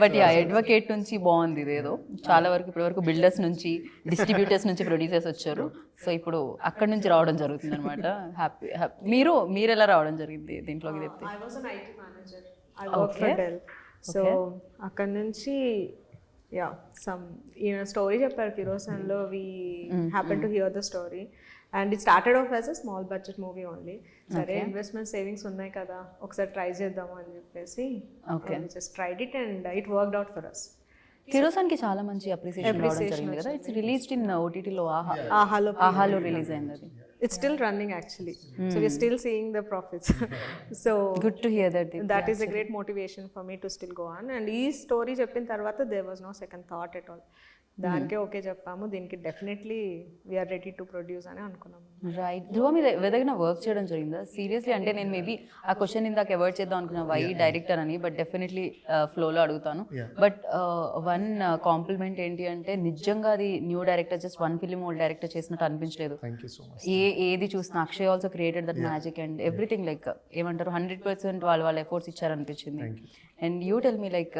బట్ యా, అడ్వకేట్ నుంచి బాగుంది ఇదేదో. చాలా వరకు ఇప్పటివరకు బిల్డర్స్ నుంచి, డిస్ట్రిబ్యూటర్స్ నుంచి ప్రొడ్యూసర్స్ వచ్చారు. సో ఇప్పుడు అక్కడ నుంచి రావడం జరుగుతుంది అనమాట. హ్యాపీ. మీరు ఎలా రావడం జరిగింది దీంట్లోకి చెప్తే? I was an IT manager. I worked for Dell. So అక్కడ నుంచి స్టోరీ చెప్పారు కిరోసన్లో. We happen to hear the story and it started off as a small budget movie only. సరే ఇన్వెస్ట్మెంట్ సేవింగ్స్ ఉన్నాయి కదా, ఒకసారి ట్రై చేద్దాము అని చెప్పేసి just tried it and it worked out for us. కిరోసన్కి చాలా మంచి అప్రిసియేషన్ రావడం జరిగింది కదా. ఇట్స్ రిలీజ్డ్ ఇన్ ఓటీటీలో, ఆహాలో రిలీజ్ అయింది అది. It's still running actually. So we're still seeing the profits. So good to hear that. That is a great motivation for me to still go on. And ee story cheppin tarvata there was no second thought at all. దానికే okay చెప్పాము, దీనికి definitely we are ready to produce అని అనుకున్నాము. Right. ధ్రువ మీద ఏదైనా work చేయడం జరిగిందా seriously? అంటే నేను మేబీ ఆ క్వశ్చన్ ఇందాక అవాయిడ్ చేద్దాం అనుకున్నా, వై డైరెక్టర్ అని, బట్ డెఫినెట్లీ ఫ్లోలో అడుగుతాను. బట్ వన్ కాంప్లిమెంట్ ఏంటి అంటే, నిజంగా అది new director, just 1 film old director చేసినట్టు అనిపించలేదు. ఏది చూసినా Akshay also created that magic and everything, like ఏమంటారు 100% వాళ్ళ ఎఫర్ట్స్ ఇచ్చారనిపించింది. And you tell me, like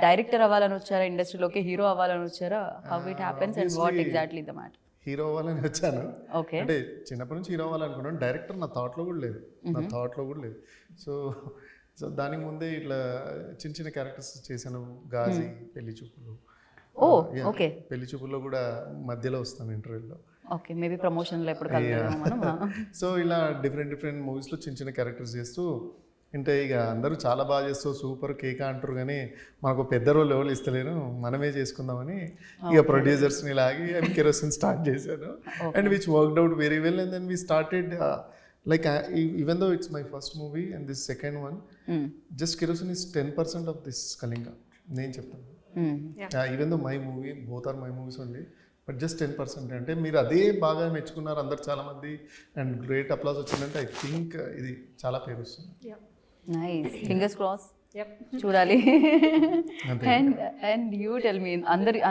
director అవ్వాలని వచ్చారా ఇండస్ట్రీలోకి, హీరో అవ్వాలని వచ్చారా? How it happens and what exactly the matter? Hero అవ్వాలని వచ్చాను. ఓకే. అంటే చిన్నప్పటి నుంచి హీరో అవ్వాలనుకున్నాను. డైరెక్టర్ నా థాట్లో కూడా లేదు. సో దానికి ముందే ఇట్లా చిన్న చిన్న క్యారెక్టర్స్ చేశాను. గాజీ, పెళ్లి చూపులు. ఓకే. పెళ్లి చూపుల్లో కూడా మధ్యలో వస్తాను ఇంటర్వ్యూలో. ఓకే, మేబీ ప్రమోషన్లో ఎప్పుడు కలుద్దాం మనం. సో ఇలా డిఫరెంట్ మూవీస్లో చిన్న చిన్న క్యారెక్టర్స్ చేస్తూ, అంటే ఇక అందరూ చాలా బాగా చేస్తూ సూపర్ కేక్ అంటారు, కానీ మనకు పెద్ద రోల్ ఎవరు ఇస్తలేరు, మనమే చేసుకుందామని ఇక ప్రొడ్యూసర్స్ని లాగి అండ్ కెరోసిన్ స్టార్ట్ చేశాను. And which worked out very well. And then we started like even though it's my first movie and this second one, just kerosene is 10% of this Kalinga. నేను చెప్తాను, even though my movie, both are my movies only, but just 10%. అంటే మీరు అదే బాగా మెచ్చుకున్నారు అందరు చాలామంది and great applause వచ్చిందంటే ఐ థింక్ ఇది చాలా పేరు వస్తుంది. Nice, fingers cross. చూడాలి. అండ్ యూ టెల్ మీ,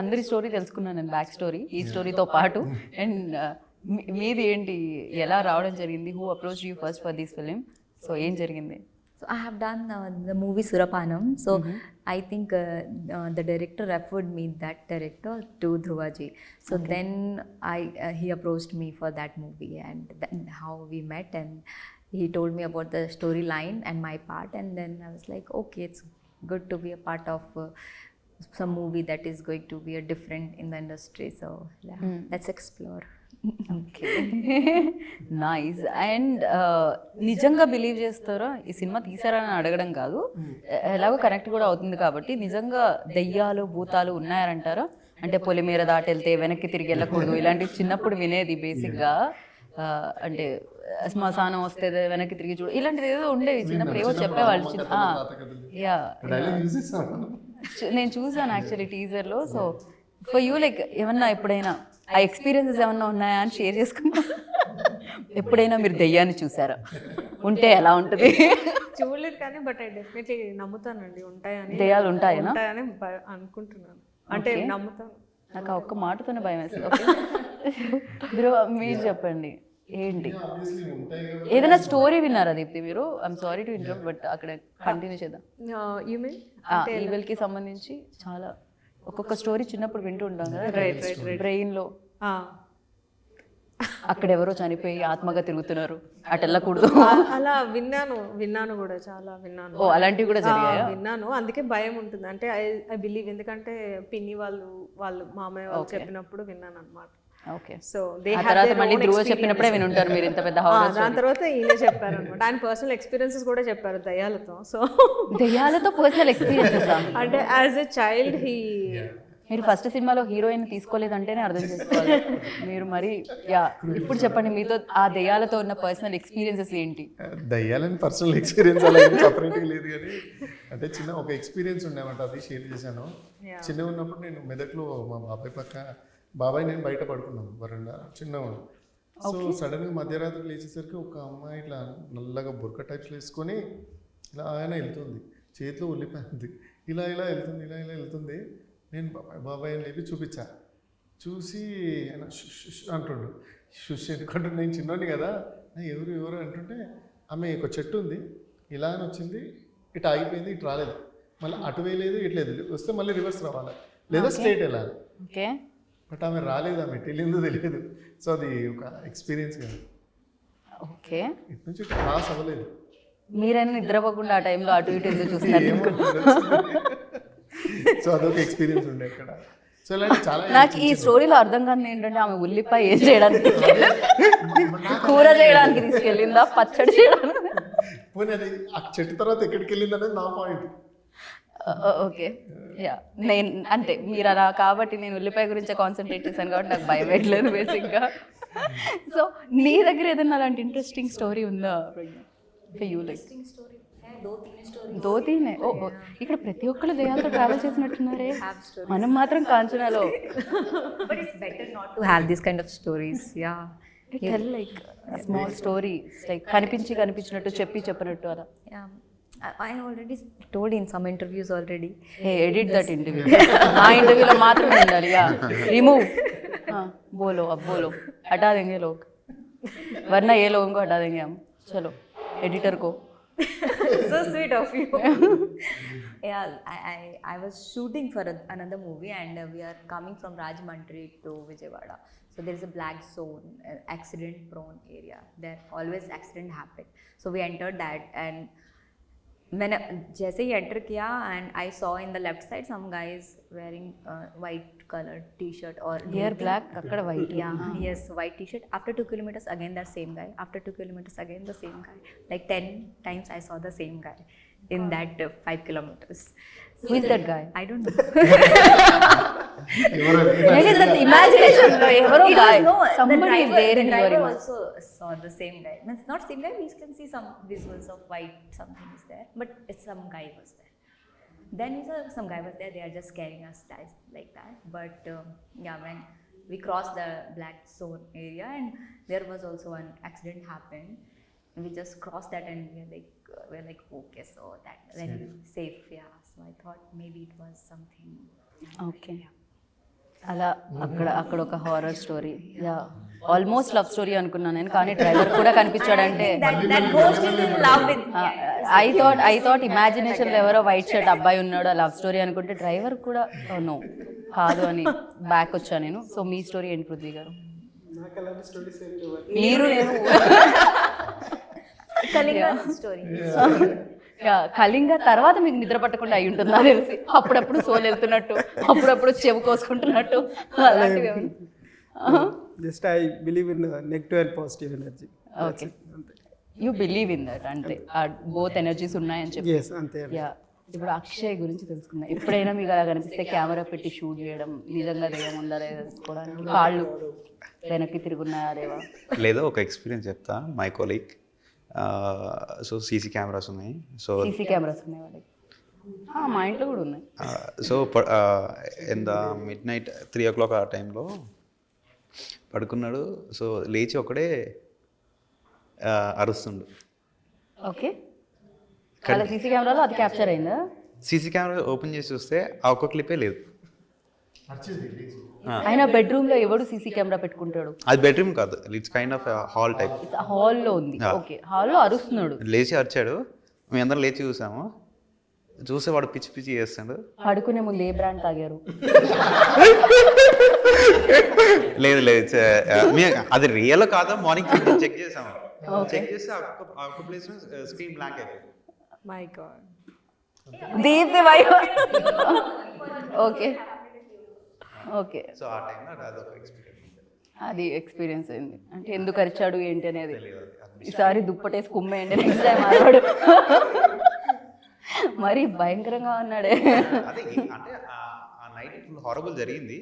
అందరి స్టోరీ తెలుసుకున్నాను నేను, బ్యాక్ స్టోరీ ఈ స్టోరీతో పాటు. అండ్ మీది ఏంటి, ఎలా రావడం జరిగింది? Who approach you first for this film? So ఏం జరిగింది? So I have done the movie Surapanam. So I think the director referred me, that director, to Dhruvaji. So then he approached me for that movie, and then how we met, and he told me about the storyline and my part, and then I was like, okay, it's good to be a part of some movie that is going to be a different in the industry. So yeah, let's explore. Okay, nice. And నిజంగా believe చేస్తారా ఈ cinema తీసారని అడగడం కాదు, ఎలాగో connect కూడా అవుతుంది కాబట్టి, నిజంగా దెయ్యాలు భూతాలు ఉన్నాయంటారా? అంటే పొలిమేర దాటి వెళ్తే వెనక్కి తిరిగి వెళ్ళకూడదు, ఇలాంటివి చిన్నప్పుడు వినేది బేసిక్గా. అంటే శ్మశానం వస్తే వెనక్కి తిరిగి చూడు, ఇలాంటిది ఏదో ఉండేవి చిన్నప్పుడు, ఏవో చెప్పేవాళ్ళు. యా, నేను చూసాను యాక్చువల్లీ టీజర్లో. సో ఫర్ యూ లైక్ ఏమన్నా ఎప్పుడైనా ఆ ఎక్స్పీరియన్సెస్ ఏమన్నా ఉన్నాయా అని షేర్ చేసుకున్నా? ఎప్పుడైనా మీరు దెయ్యాన్ని చూసారా? ఉంటే ఎలా ఉంటుంది? చూడలేదు కానీ బట్ ఐ డెఫినెట్లీ నమ్ముతానండి ఉంటాయని. దెయ్యాలు ఉంటాయనా? ఉంటాయని అనుకుంటున్నాను, అంటే నమ్ముతాను. నాకు ఆ ఒక్క మాటతోనే భయం వేస్తుంది. ఓకే బ్రో, మీరు చెప్పండి ఏంటి, ఏదైనా స్టోరీ విన్నారా దీప్తి మీరు? I'm sorry to interrupt, but అక్కడ కంటిన్యూ చేద్దాం. యూ మీన్ ఈవెల్కి సంబంధించి చాలా ఒక్కొక్క స్టోరీ చిన్నప్పుడు వింటూ ఉంటాం కదా, బ్రెయిన్లో అక్కడ ఎవరో చనిపోయి ఆత్మగా తిరుగుతున్నారు, అటు వెళ్ళకూడదు. అలా విన్నాను కూడా, చాలా విన్నాను. ఓ, అలాంటివి కూడా జరిగాయా? విన్నాను, అందుకే భయం ఉంటుంది. అంటే ఐ బిలీవ్, ఎందుకంటే పిన్ని వాళ్ళు మామయ్య వాళ్ళు చెప్పినప్పుడు విన్నాను అనమాట. ఓకే, సో ఆ తర్వాత మళ్ళీ ధ్రువ చెప్పినప్పుడే వినుంటారు మీరు ఇంత పెద్ద హారర్. దాని తర్వాత ఈయన చెప్పారు అనమాట, ఆయన పర్సనల్ ఎక్స్పీరియన్సెస్ కూడా చెప్పారు దయ్యాలతో. సో దెయ్యాలతో పర్సనల్ ఎక్స్పీరియన్సెస్ అంటే యాజ్ ఎ చైల్డ్ మీరు ఫస్ట్ సినిమాలో హీరోయిన్ తీసుకోలేదంటేనే అర్థం చేసుకోవాలి మీరు. మరి యా, ఇప్పుడు చెప్పండి మీతో ఆ దెయ్యాలతో ఉన్న పర్సనల్ ఎక్స్పీరియన్సెస్ ఏంటి? దయ్యాలని పర్సనల్ ఎక్స్పీరియన్స్ అలా ఏం సపరేట్గా లేదు, కానీ అంటే చిన్న ఒక ఎక్స్పీరియన్స్ ఉండేమాట, అది షేర్ చేశాను. చిన్నగా ఉన్నప్పుడు నేను మెదక్లో మా బాబాయ్ నేను బయట పడుకున్నాను వరండా, చిన్నవాడు. సో సడన్గా మధ్యరాత్రి లేచేసరికి ఒక అమ్మాయి ఇట్లా నల్లగా బుర్క టైప్స్ వేసుకొని ఇలా ఆయన వెళ్తుంది, చేతిలో ఉల్లిపోయింది, ఇలా వెళ్తుంది. నేను బాబాయ్ అని లేపి చూపించా, చూసి ఆయన అంటుండు. షుష్ ఎందుకంటే నేను చిన్నోని కదా, ఎవరు అంటుంటే ఆమె ఒక చెట్టు ఉంది, ఇలా అని వచ్చింది, ఇటు ఆగిపోయింది, ఇటు రాలేదు, మళ్ళీ అటు వేయలేదు, ఇట్లేదు, వస్తే మళ్ళీ రివర్స్ రావాలి లేదా స్ట్రైట్ వెళ్ళాలి. ఓకే, బట్ ఆమె రాలేదు, ఆమె వెళ్ళిందో తెలియదు. సో అది ఒక ఎక్స్పీరియన్స్ కదా. ఓకే, ఇటు నుంచి క్లాస్ అవ్వలేదు. మీరైనా నిద్రపోకుండా ఆ టైంలో అటు ఇటు ఎందుకు చూస్తున్నారు? సో అదొక ఎక్స్పీరియన్స్ ఉండే అక్కడ. సో ఇలాంటి చాలా నాకు ఈ స్టోరీలో అర్థం కాదు ఏంటంటే, ఆమె ఉల్లిపాయ ఏం చేయడానికి, కూర చేయడానికి తీసుకెళ్ళిందా, పచ్చడి చేయడానికి? పోనీ అది ఆ చెట్టు తర్వాత ఎక్కడికి వెళ్ళింది అనేది నా పాయింట్. ఓకే, యా, నేను అంటే మీరు అలా కాబట్టి నేను ఉల్లిపాయ గురించే కాన్సన్ట్రేట్ చేశాను కాబట్టి నాకు భయం పెట్టలేదు బేసిక్గా. సో నీ దగ్గర ఏదైనా అలాంటి ఇంట్రెస్టింగ్ స్టోరీ ఉందా యూ లైక్? దోతీనే. ఓ, ఇక్కడ ప్రతి ఒక్కళ్ళు దయ్యాలతో ట్రావెల్ చేసినట్టున్నారే, మనం మాత్రం కాంచనాలో. But it's better not to have this kind of stories. Yeah. Tell like small story, like కనిపించినట్టు చెప్పినట్టు అలా. Yeah. I already told in some interviews already. Hey, edit that interview. ఆ ఇంటర్వ్యూలో మాత్రమే ఉండాలి. Yeah, remove. बोलो, अब बोलो, हटा देंगे लोग, वरना ये लोगों को हटा देंगे हम. चलो एडिटर को. So sweet of you. Yeah, I was shooting for another movie, and we are coming from Rajahmundry to Vijayawada. So there is a black zone, accident prone area. There always accident happen. So we entered that, and मैंने जैसे ही enter किया, and I saw in the left side some guys wearing white colored t-shirt or Here black, akkada white. Yeah, yes, white t-shirt. After 2 kilometers again the same guy. After 2 kilometers again the same guy. Like 10 times I saw the same guy in that 5 kilometers. Who is that guy? I don't know. Maybe that imagination. ఎవరో It guy. was no, Somebody is there the in your driver image. also saw the same guy. Means not same guy, we can see some visuals of white something is there, but it's some guy was there. Then we saw some guy was there, they are just carrying us like that. But yeah, when we crossed the black zone area, and there was also an accident happened, and we just crossed that, and we're like okay, so that then safe. Yeah, so I thought maybe it was something. Okay, అలా అక్కడ ఒక horror story. Yeah, almost love story అనుకున్నాను నేను, కానీ driver కూడా కనిపించాడంటే that ghost is in love with I thought imagination లో ఎవరో white shirt అబ్బాయి ఉన్నాడు లవ్ స్టోరీ అనుకుంటే డ్రైవర్ కూడా నో కాదు అని బ్యాక్ వచ్చాను నేను. సో మీ స్టోరీ ఏంటి పృథ్వీ గారు? నాకు అలాంటి స్టోరీస్ ఏం లేవు. మీరు నేను Kalinga's story. కళింగ తర్వాత మీకు నిద్ర పట్టకుండా అయి ఉంటుంది నాకు తెలిసి. అప్పుడప్పుడు సోల్ వెళ్తున్నట్టు, అప్పుడప్పుడు చెవు కోసుకుంటున్నట్టు అలాంటివి ఏమైనా? Just I believe in negative and positive energy. Okay, you believe in that అంటే బోత్ ఎనర్జీస్ ఉన్నాయని చెప్పి. ఎస్ అంతే. యా, ఇప్పుడు అక్షయ్ గురించి తెలుసుకుందాం. ఎప్పుడైనా మీకు అలా కనిపిస్తే కెమెరా పెట్టి షూట్ చేయడం, నిజంగా దెయ్యం ఉందా లేదా తెలుసుకోవడానికి, కాళ్ళు వెనక్కి తిరుగున్నాయా లేవా? లేదా ఒక ఎక్స్పీరియన్స్ చెప్తా. My colleague so CC cameras ఉన్నాయి. సో సీసీ కెమెరాస్ ఉన్నాయి వాళ్ళకి. మా ఇంట్లో కూడా ఉన్నాయి. So in the mid night 3 o'clock ఆ టైంలో పడుకున్నాడు. సో లేచి ఒకడే అరుస్తుండు. ఓకే, అలా సీసీ కెమెరాలో అది క్యాప్చర్ అయిందా? సీసీ కెమెరా ఓపెన్ చేసి చూస్తే ఆ ఒక్క క్లిప్పే లేదు. ఆయన బెడ్రూమ్ లో ఎవడు సీసీ కెమెరా పెట్టుకుంటాడు? అది బెడ్రూమ్ కాదు, it's kind of hall type. హాల్లో ఉంది. ఓకే, హాల్లో అరుస్తున్నాడు. లేచి అరిచాడు, మేము అందరం లేచి చూసాము. చూస్తే వాడు పిచ్చి పిచ్చి చేస్తాడు. పడుకునే ముందు ఏ బ్రాండ్ తాగారు? లేదు లేదు, అది రియల్ కాదా మార్నింగ్ చెక్ చేసాము. చెక్ చేస్తే ఆ ఒక్క ప్లేస్ స్క్రీన్ బ్లాంక్ అయిపోయింది. My God. దీప్తి భయ. ఓకే ఓకే, సో ఆ టైంలో అదొక ఎక్స్పీరియన్స్. అది ఎక్స్పీరియన్స్ అయింది. అంటే ఎందుకు అరిచాడు ఏంటి అనేది. ఈసారి దుప్పటేసి కుమ్మేయండి నెక్స్ట్ టైం ఆడవాడు. మరి భయంకరంగా ఉన్నాడే. అదే అంటే ఆ నైట్ ఫుల్ హారబుల్ జరిగింది.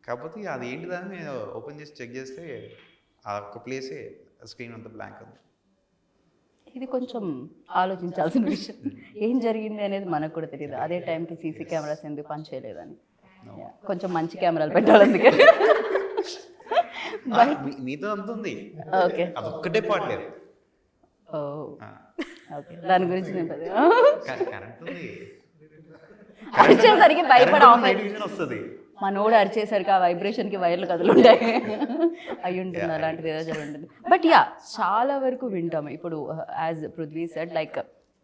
కాకపోతే అది ఏంటిదని మేము ఓపెన్ చేసి చెక్ చేస్తే ఆ ఒక్క ప్లేసే స్క్రీన్ అంతా బ్లాంక్ ఉంది. ఇది కొంచెం ఆలోచించాల్సిన విషయం. ఏం జరిగింది అనేది మనకు కూడా తెలియదు. అదే టైంకి సీసీ కెమెరాస్ ఎందుకు పని చేయలేదని. కొంచెం మంచి కెమెరాలు పెట్టాలి అందుకే. మీతో అంత ఉంది. ఓకే, అదొక్కటే పాట లేదు. ఓకే, దాని గురించి నేను కరెంట్ ఉంది, అరిచేసరికి భయపడ వస్తుంది. మనోడు అరిచేసరికి ఆ వైబ్రేషన్కి వైర్లు కదులుంటాయి. అయి ఉంటుంది, అలాంటిది ఏదో జరిగి ఉంటుంది. బట్ యా, చాలా వరకు వింటాము. ఇప్పుడు as Prithvi said, like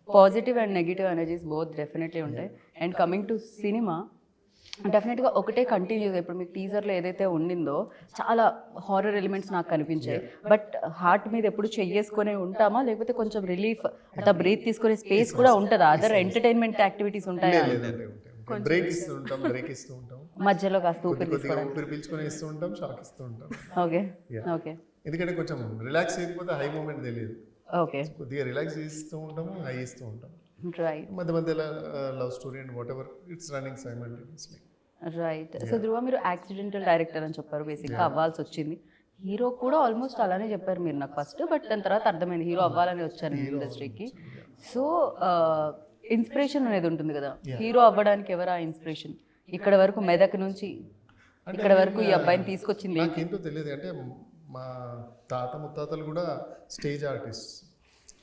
positive and negative energies both definitely ఉంటాయి. అండ్ కమింగ్ టు సినిమా, డెఫినెట్గా ఒకటే కంటిన్యూగా ఇప్పుడు మీకు టీజర్లో ఏదైతే ఉండిందో చాలా హారర్ ఎలిమెంట్స్ నాకు కనిపించాయి. బట్ హార్ట్ మీద ఎప్పుడు చెయ్యేసుకునే ఉంటామా, లేకపోతే కొంచెం రిలీఫ్ అట్లా బ్రీత్ తీసుకునే స్పేస్ కూడా ఉంటుందా? అదర్ ఎంటర్టైన్మెంట్ యాక్టివిటీస్ ఉంటాయా? బ్రేక్ ఇస్తూ ఉంటాం, బ్రేక్ ఇస్తూ ఉంటాం, మధ్యలో కాస్త ఊపిరి కొద్దిగా ఊపిరి పీల్చుకొని ఇస్తూ ఉంటాం, షాక్ ఇస్తూ ఉంటాం. ఓకే ఓకే, ఎందుకంటే కొంచెం రిలాక్స్ అయిపోతే హై మూమెంట్ తెలియదు. ఓకే, కొద్దిగా రిలాక్స్ ఇస్తూ ఉంటాము, హై ఇస్తూ ఉంటాం. రైట్ మధ్య మధ్యలో love story and whatever it's running simultaneously. Right. So Dhruva, మీరు యాక్సిడెంటల్ డైరెక్టర్ అని చెప్పారు, బేసిక్గా అవ్వాల్సి వచ్చింది. హీరో కూడా ఆల్మోస్ట్ అలానే చెప్పారు మీరు నాకు ఫస్ట్, బట్ దాని తర్వాత అర్థమైంది హీరో అవ్వాలని వచ్చాను ఇండస్ట్రీకి. సో ఇన్స్పిరేషన్ అనేది ఉంటుంది కదా, హీరో అవ్వడానికి ఎవరు ఆ ఇన్స్పిరేషన్? ఇక్కడ వరకు మెదక్ నుంచి ఇక్కడ వరకు ఈ అబ్బాయిని తీసుకొచ్చింది ఏంటి? నాకేంటో తెలియదు. అంటే మా తాత ముత్తాతలు కూడా స్టేజ్ ఆర్టిస్ట్.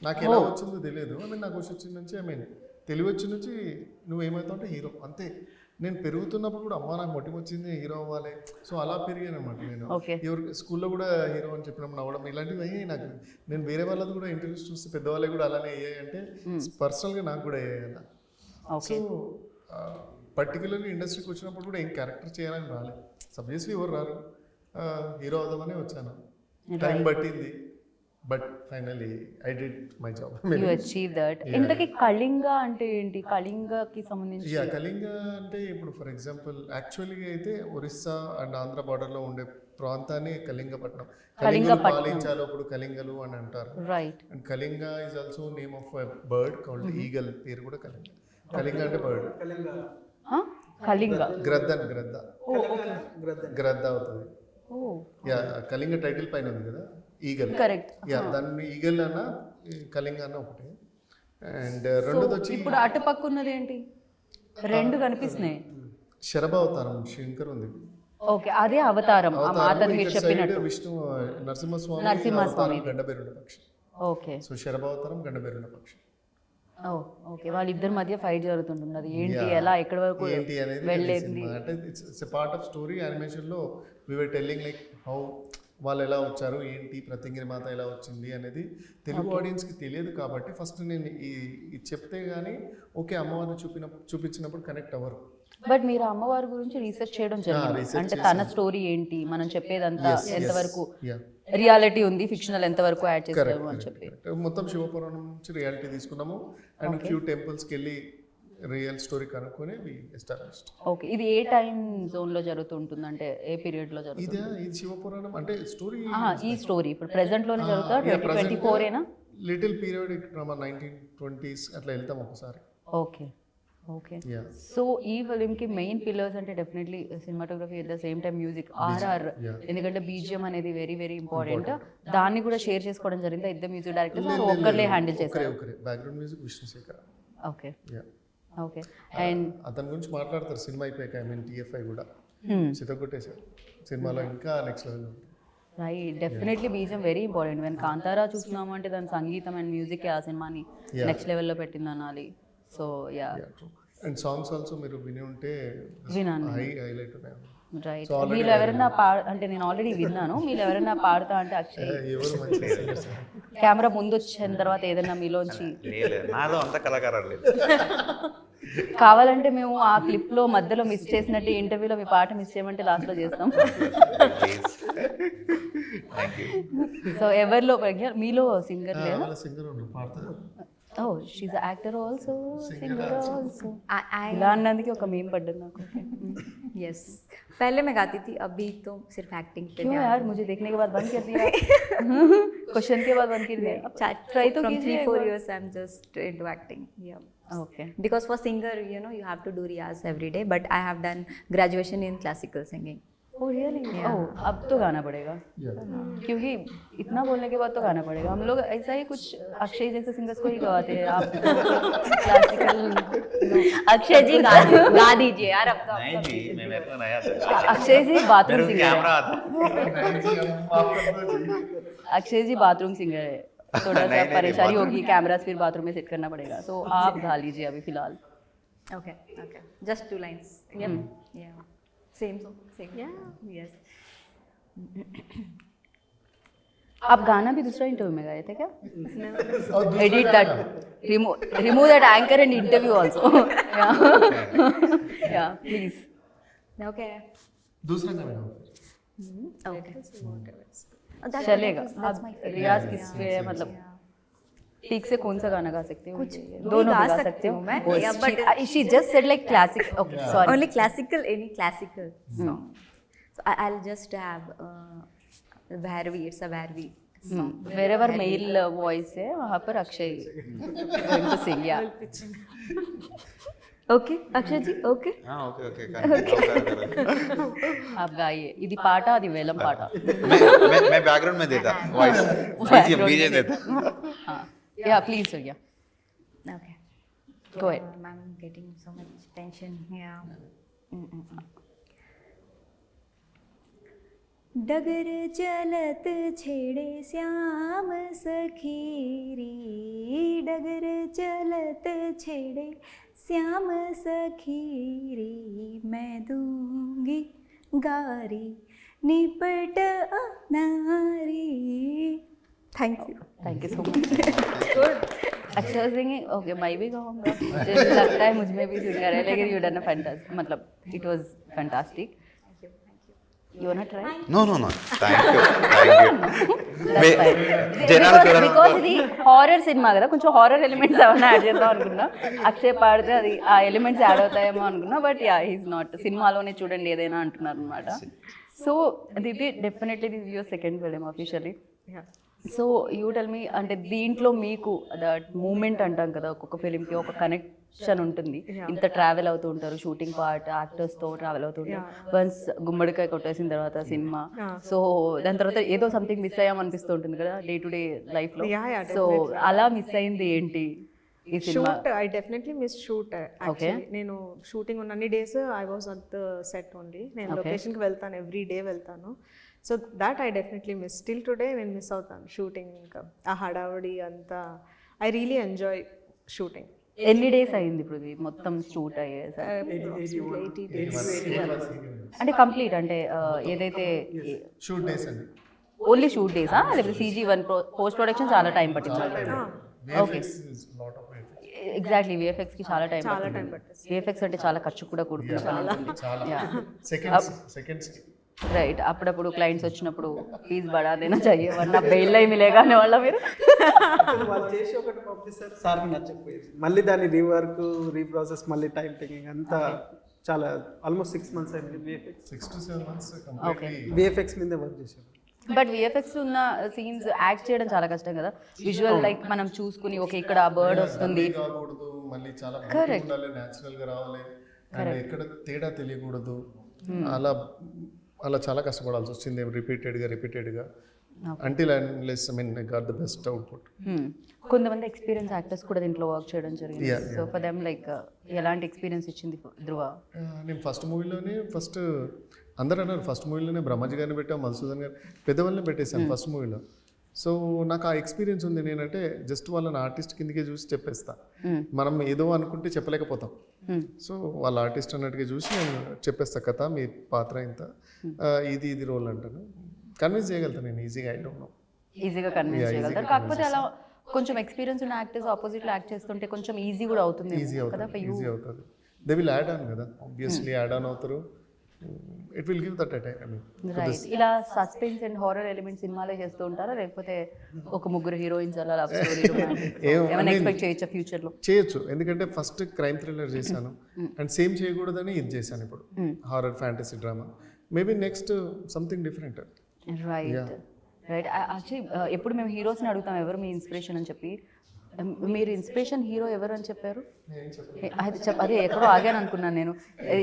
నాకు ఎలా వచ్చిందో తెలియదు. నాకు వచ్చిన నుంచి తెలివి వచ్చిన నుంచి నువ్వేమవుతావు అంటే హీరో అంతే. నేను పెరుగుతున్నప్పుడు కూడా అమ్మ నాకు మొట్టి వచ్చింది హీరో అవ్వాలి, సో అలా పెరిగాను అనమాట. నేను ఎవరు స్కూల్లో కూడా హీరో అని చెప్పినప్పుడు నవ్వడం ఇలాంటివి అయ్యాయి నాకు. నేను వేరే వాళ్ళది కూడా ఇంటర్వ్యూస్ చూస్తే పెద్దవాళ్ళకి కూడా అలానే అయ్యాయి. అంటే పర్సనల్గా నాకు కూడా అయ్యాయి అలా. సో పర్టికులర్గా ఇండస్ట్రీకి వచ్చినప్పుడు కూడా ఏం క్యారెక్టర్ చేయాలని రాలేదు. సబ్జెక్ట్స్లీ ఎవరు రారు, హీరో అవుదామని వచ్చాను. టైం పట్టింది, but finally I did my job. You achieve that. ఇంతకీ కళింగ అంటే ఏంటి? కళింగకి సంబంధించి కళింగ అంటే ఇప్పుడు ఫర్ ఎగ్జాంపుల్ యాక్చువల్గా అయితే ఒరిస్సా అండ్ ఆంధ్ర బార్డర్లో ఉండే ప్రాంతాన్ని కళింగపట్నం, కళింగలు పాలించాలి అప్పుడు కళింగలు అని అంటారు. Right. And Kalinga is also name of bird called eagle. పేరు కూడా కళింగ. కళింగ అంటే బర్డ్. కళింగ గ్రద్ద గ్రద్ద అవుతుంది. యా, కళింగ టైటిల్ పైన ఉంది కదా ఈగల్. కరెక్ట్. యా, దాన్ని ఈగల్ అన్న కళింగ అన్న ఒకటి. అండ్ రెండోది వచ్చి ఇప్పుడు అటుపక్క ఉన్నది ఏంటి? రెండు కనిపిస్తున్నాయి. శరభ అవతారం శంకర్ ఉంది. ఓకే, అదే అవతారం ఆ మాతని మీరు చెప్పినట్టు. విష్ణు నరసింహస్వామి గండబెరుండ పక్షి. ఓకే, సో శరభ అవతారం గండబెరుండ పక్షి. ఓకే, వాళ్ళిద్దరి మధ్య ఫైట్ జరుగుతుంటుంది. అది ఏంటి, ఎలా, ఎక్కడి వరకు ఏంటి అనేది వెళ్ళేది? అంటే it's part of story. Animation లో వి వర్ టెల్లింగ్ లైక్ హౌ వాళ్ళు ఎలా వచ్చారు ఏంటి, ప్రత్యంగిరి మాత ఎలా వచ్చింది అనేది తెలుగు ఆడియన్స్కి తెలియదు కాబట్టి ఫస్ట్ నేను ఇది చెప్తే కానీ ఓకే అమ్మవారిని చూపించినప్పుడు కనెక్ట్ అవ్వరు. బట్ మీరు అమ్మవారి గురించి రీసెర్చ్ చేయడం జరిగింది, research అంటే తన స్టోరీ ఏంటి, మనం చెప్పేదంతా ఎంతవరకు Yeah. రియాలిటీ ఉంది, ఫిక్షనల్ ఎంతవరకు యాడ్ చేస్తాము అని చెప్పి. మొత్తం శివపురాణం నుంచి రియాలిటీ తీసుకున్నాము అండ్ ఫ్యూ టెంపుల్స్కి వెళ్ళి రియల్ స్టోరీ కనుక్కొని వి ఎస్టాబ్లిష్డ్. ఓకే, ఇది ఏ టైం జోన్ లో జరుగుతుంటుంది, అంటే ఏ పీరియడ్ లో జరుగుతుంది? ఇది శివపురాణం అంటే స్టోరీ ఈ స్టోరీ ఇప్పుడు ప్రెసెంట్ లోనే జరుగుతా 2024 ఏనా? లిటిల్ పీరియడ్ డ్రామా 1920s అట్లా వెళ్తాం ఒకసారి. Okay okay. Yeah. సో ఈ ఫిల్మ్ కి మెయిన్ పిల్లర్స్ అంటే definitely cinematography at the same time music, RR, ఎందుకంటే బీజిఎం అనేది వెరీ వెరీ ఇంపార్టెంట్. దాన్ని కూడా షేర్ చేసుకోవడం జరిగింది ఇద్దరు మ్యూజిక్ డైరెక్టర్స్, ఒక్కర్లే హ్యాండిల్ చేస్తారు. ఒకరే background music Vishnusekhar. Okay Yeah. Okay. And అతని గురించి మాట్లాడతారు సినిమా అయిపోయాక. ఐ మీన్ TFI కూడా చితగొట్టేశారు సినిమాలో, ఇంకా నెక్స్ట్ లెవెల్ ఉంటుంది. Right, definitely BGM very important. When Kantara చూస్తున్నాము అంటే దాని సంగీతం అండ్ మ్యూజిక్ ఆ సినిమాని నెక్స్ట్ లెవెల్లో పెట్టింది అనాలి. So yeah, and songs also మీరు విని ఉంటే విన్నాను. హైలైట్ ఉన్నాయి. రైట్, వీళ్ళు ఎవరైనా అంటే నేను ఆల్రెడీ విన్నాను, మీరు ఎవరైనా పాడుతా అంటే అక్షయ్ ఎవరు మంచి సింగర్స్? కెమెరా ముందు వచ్చిన తర్వాత ఏదైనా మీలోంచి లేదు, నాదో అంత కళాకారం లేదు. కావాలంటే మేము ఆ క్లిప్ లో మధ్యలో మిస్ చేసినట్టు ఇంటర్వ్యూలో మీ పాట మిస్ చేయమంటే లాస్ట్ లో చేస్తాం. సో ఎవరిలో మీలో సింగర్ లేదా? సింగర్ ఉన్నారు పాడతారు. Oh she actor also, singer also. I ఇలా అన్నందుకు ఒక మీమ్ పడ్డది నాకు. yes, पहले मैं गाती थी, अभी तो सिर्फ एक्टिंग पे क्यों यार, मुझे देखने के बाद बंद कर दिया, क्वेश्चन के बाद बंद कर दिया. ट्राई तो from कीजिए 3-4 years I'm just into acting. Yeah. Okay. Because for singer, you have to do riyaz every day, but I have done graduation in classical singing. Oh really? Oh अब तो गाना पड़ेगा, क्योंकि इतना बोलने के बाद तो गाना पड़ेगा. हम लोग ऐसा ही कुछ अक्षय जैसे सिंगर्स को ही गवाते हैं. आप क्लासिकल अक्षय जी गा दीजिए यार. अब तो नहीं जी, मैं मेरे को नया था. अक्षय जी बाथरूम मेरे को सिंगर कैमरा है. आता. अक्षय जी बाथरूम सिंगर है, थोड़ा सा परेशानी होगी, कैमरास फिर बाथरूम में सेट करना पड़ेगा. तो आप गा लीजिए अभी फिलहाल. Okay. Just 2 lines. Yeah. Same song. Same. Yeah. Yes. आप गाना भी दूसरा इंटरव्यू में गाए थे क्या? Edit that, remove that anchor and interview also. या प्लीज. Okay. दूसरा गाना Okay. चलेगा. That's आप my favorite. रियाज किस पे है, मतलब ठीक से कौन सा गाना गा सकते हो? कुछ दोनों गा गा सकती सकते हो हूँ मैं. Oh, Yeah, but she just said like classic. Okay, sorry. Only classical, any classical song. So I'll just have Bhairavi. It's a Bhairavi song. Wherever male voice है वहाँ पर Akshay going to sing. Yeah. Okay, Akshay ji. Okay. Okay. आप गाइए. ఇది పాట, అది వేలం పాట. मैं बैकग्राउंड में देता वॉइस, बीजे देता. Yeah, please sir. Yeah. Okay. Go ahead. I'm getting so much tension. Yeah. डगर चलत छेड़े श्याम सखीरी, डगर चलत छेड़े श्याम सखीरी, मैं दूंगी गारी निपट नारी. Thank you. Thank you so much. Good. अच्छा सिंगिंग. ओके, मैं भी गाऊंगा. मुझे लगता है मुझ में भी सिंगर है, लेकिन यू डन अ फैंटास्टिक, मतलब it was fantastic. You wanna try? No. Thank you. జనాలు బికాజ్ ఇది హారర్ సినిమా కదా, కొంచెం హారర్ ఎలిమెంట్స్ ఏమైనా యాడ్ చేద్దాం అనుకున్నా. అక్షయ్ పాడితే అది ఆ ఎలిమెంట్స్ యాడ్ అవుతాయేమో అనుకున్నా, బట్ యా హీస్ నాట్. సినిమాలోనే చూడండి ఏదైనా అంటున్నారు అనమాట. సో ఇది definitely this your second film officially. So you tell మీ, అంటే దీంట్లో మీకు దట్ మూమెంట్ అంటాం కదా, ఒక్కొక్క ఫిలింకి ఒక కనెక్షన్ ఉంటుంది. ఇంత ట్రావెల్ అవుతూ ఉంటారు, షూటింగ్ పార్ట్, యాక్టర్స్తో ట్రావెల్ అవుతూ ఉంటారు. వన్స్ గుమ్మడికాయ కొట్టేసిన తర్వాత సినిమా, సో దాని తర్వాత ఏదో సంథింగ్ మిస్ అయ్యాం అనిపిస్తూ ఉంటుంది కదా డే టు డే లైఫ్లో. సో అలా మిస్ అయింది ఏంటి ఈ cinema? Shoot, I definitely missed shoot actually. నేను షూటింగ్ ఉన్న అన్ని days I was at the set only. నేను లొకేషన్కి వెళ్తాను, ఎవ్రీ డే వెళ్తాను. So that I definitely miss. Still today నేను మిస్ అవుతాను షూటింగ్. ఇంకా ఆ హడావుడి అంతా ఐ రియలీ ఎంజాయ్ షూటింగ్. ఎన్ని డేస్ అయింది ఇప్పుడు ఇది మొత్తం షూట్ అయ్యేసరికి? 80 days. అంటే కంప్లీట్, అంటే ఏదైతే షూట్ డేస్ అండి ఓన్లీ షూట్ డేసా లేకపోతే CG1 పోస్ట్ ప్రొడక్షన్ చాలా టైం పట్టింది? ఓకే, లాట్ ఆఫ్ ఎగ్జాక్ట్లీ విఎఫ్ఎక్స్కి చాలా టైం పడుతుంది. విఎఫ్ఎక్స్ అంటే చాలా ఖర్చు కూడా కూడుకునే పని. చాలా సెకండ్స్ రైట్. అప్పుడప్పుడు క్లయింట్స్ వచ్చినప్పుడు ఫీజు బడా దేనా చాహియే వరనా బెయిల్ అయి మిలేగా అనే వాళ్ళ మీరు. వాళ్ళు చేసి ఒకటి పంపిస్తారు, సార్కి నచ్చకపోయేది మళ్ళీ దాన్ని రీవర్క్ రీప్రాసెస్ మళ్ళీ టైం టేకింగ్ అంతా చాలా ఆల్మోస్ట్ 6 months అయింది VFX. 6 to 7 months completely VFX మీద వర్క్ చేశాను. బట్ విఎఫ్ఎక్స్ ఉన్న సీన్స్ యాక్ట్ చేయడం చాలా కష్టం కదా. విజువల్ లైక్ మనం చూసుకుని ఓకే ఇక్కడ బర్డ్ వస్తుంది, కాకూడదు, మళ్ళీ చాలా ఉండాలి, న్యాచురల్ గా రావాలి, అండ్ ఎక్కడ తేడా తెలియకూడదు. అలా చాలా కష్టపడాల్సి వచ్చింది రిపీటెడ్ గా until unless I mean I got the best output. కొంతమంది ఎక్స్పీరియన్స్ యాక్టర్స్ కూడా దీంట్లో వర్క్ చేయడం జరిగింది. సో ఫర్ దెమ్ లైక్ ఎలాంటి ఎక్స్పీరియన్స్ ఇచ్చింది ధ్రువ? నేను ఫస్ట్ మూవీలోనే అందరూ అన్నారు ఫస్ట్ మూవీలోనే బ్రహ్మాజీ గారిని పెట్టాం, మధుసూదన్ గారు పెద్దవాళ్ళని పెట్టేశాను ఫస్ట్ మూవీలో. సో నాకు ఆ ఎక్స్పీరియన్స్ ఉంది. నేనంటే జస్ట్ వాళ్ళని ఆర్టిస్ట్ కిందకే చూసి చెప్పేస్తా. మనం ఏదో అనుకుంటే చెప్పలేకపోతాం. సో వాళ్ళ ఆర్టిస్ట్ అన్నట్టుగా చూసి నేను చెప్పేస్తా, కథ మీ పాత్ర ఇంత, ఇది రోల్ అంటాను. కన్విన్స్ చేయగలుగుతాను నేను ఈజీగా. ఐ డోంట్ నో, ఈజీగా కన్విన్స్ చేయగలుగుతారు. కాకపోతే అలా కొంచెం ఎక్స్పీరియన్స్ ఉన్న యాక్టర్స్ ఆపోజిట్లో యాక్ట్ చేస్తుంటే కొంచెం ఈజీ కూడా అవుతుంది కదా. ఈజీ అవుతుంది. దే విల్ యాడ్ ఆన్ కదా, ఆబ్వియస్లీ యాడ్ ఆన్ అవుతారు. It will give that right. ఇలా సస్పెన్స్ అండ్ హారర్ ఎలిమెంట్ సినిమాలే చేస్తూ ఉంటారా, లేకపోతే ఒక ముగ్గురు హీరోయిన్స్ అలా లవ్ స్టోరీ ఏమైనా ఎక్స్పెక్ట్ చేయొచ్చా ఫ్యూచర్ లో? చేయొచ్చు, ఎందుకంటే ఫస్ట్ క్రైమ్ థ్రిల్లర్ చేశాను అండ్ సేమ్ చేయకూడదని ఇది చేశాను ఇప్పుడు, horror fantasy drama. Maybe next something different. Right. Actually ఎప్పుడు మేము హీరోస్ని అడుగుతాం ఎవరు మీ ఇన్స్పిరేషన్ అని చెప్పి, మీరు ఇన్స్పిరేషన్ హీరో ఎవరు అని చెప్పారు? అదే ఎక్కడో ఆగాను అనుకున్నాను నేను,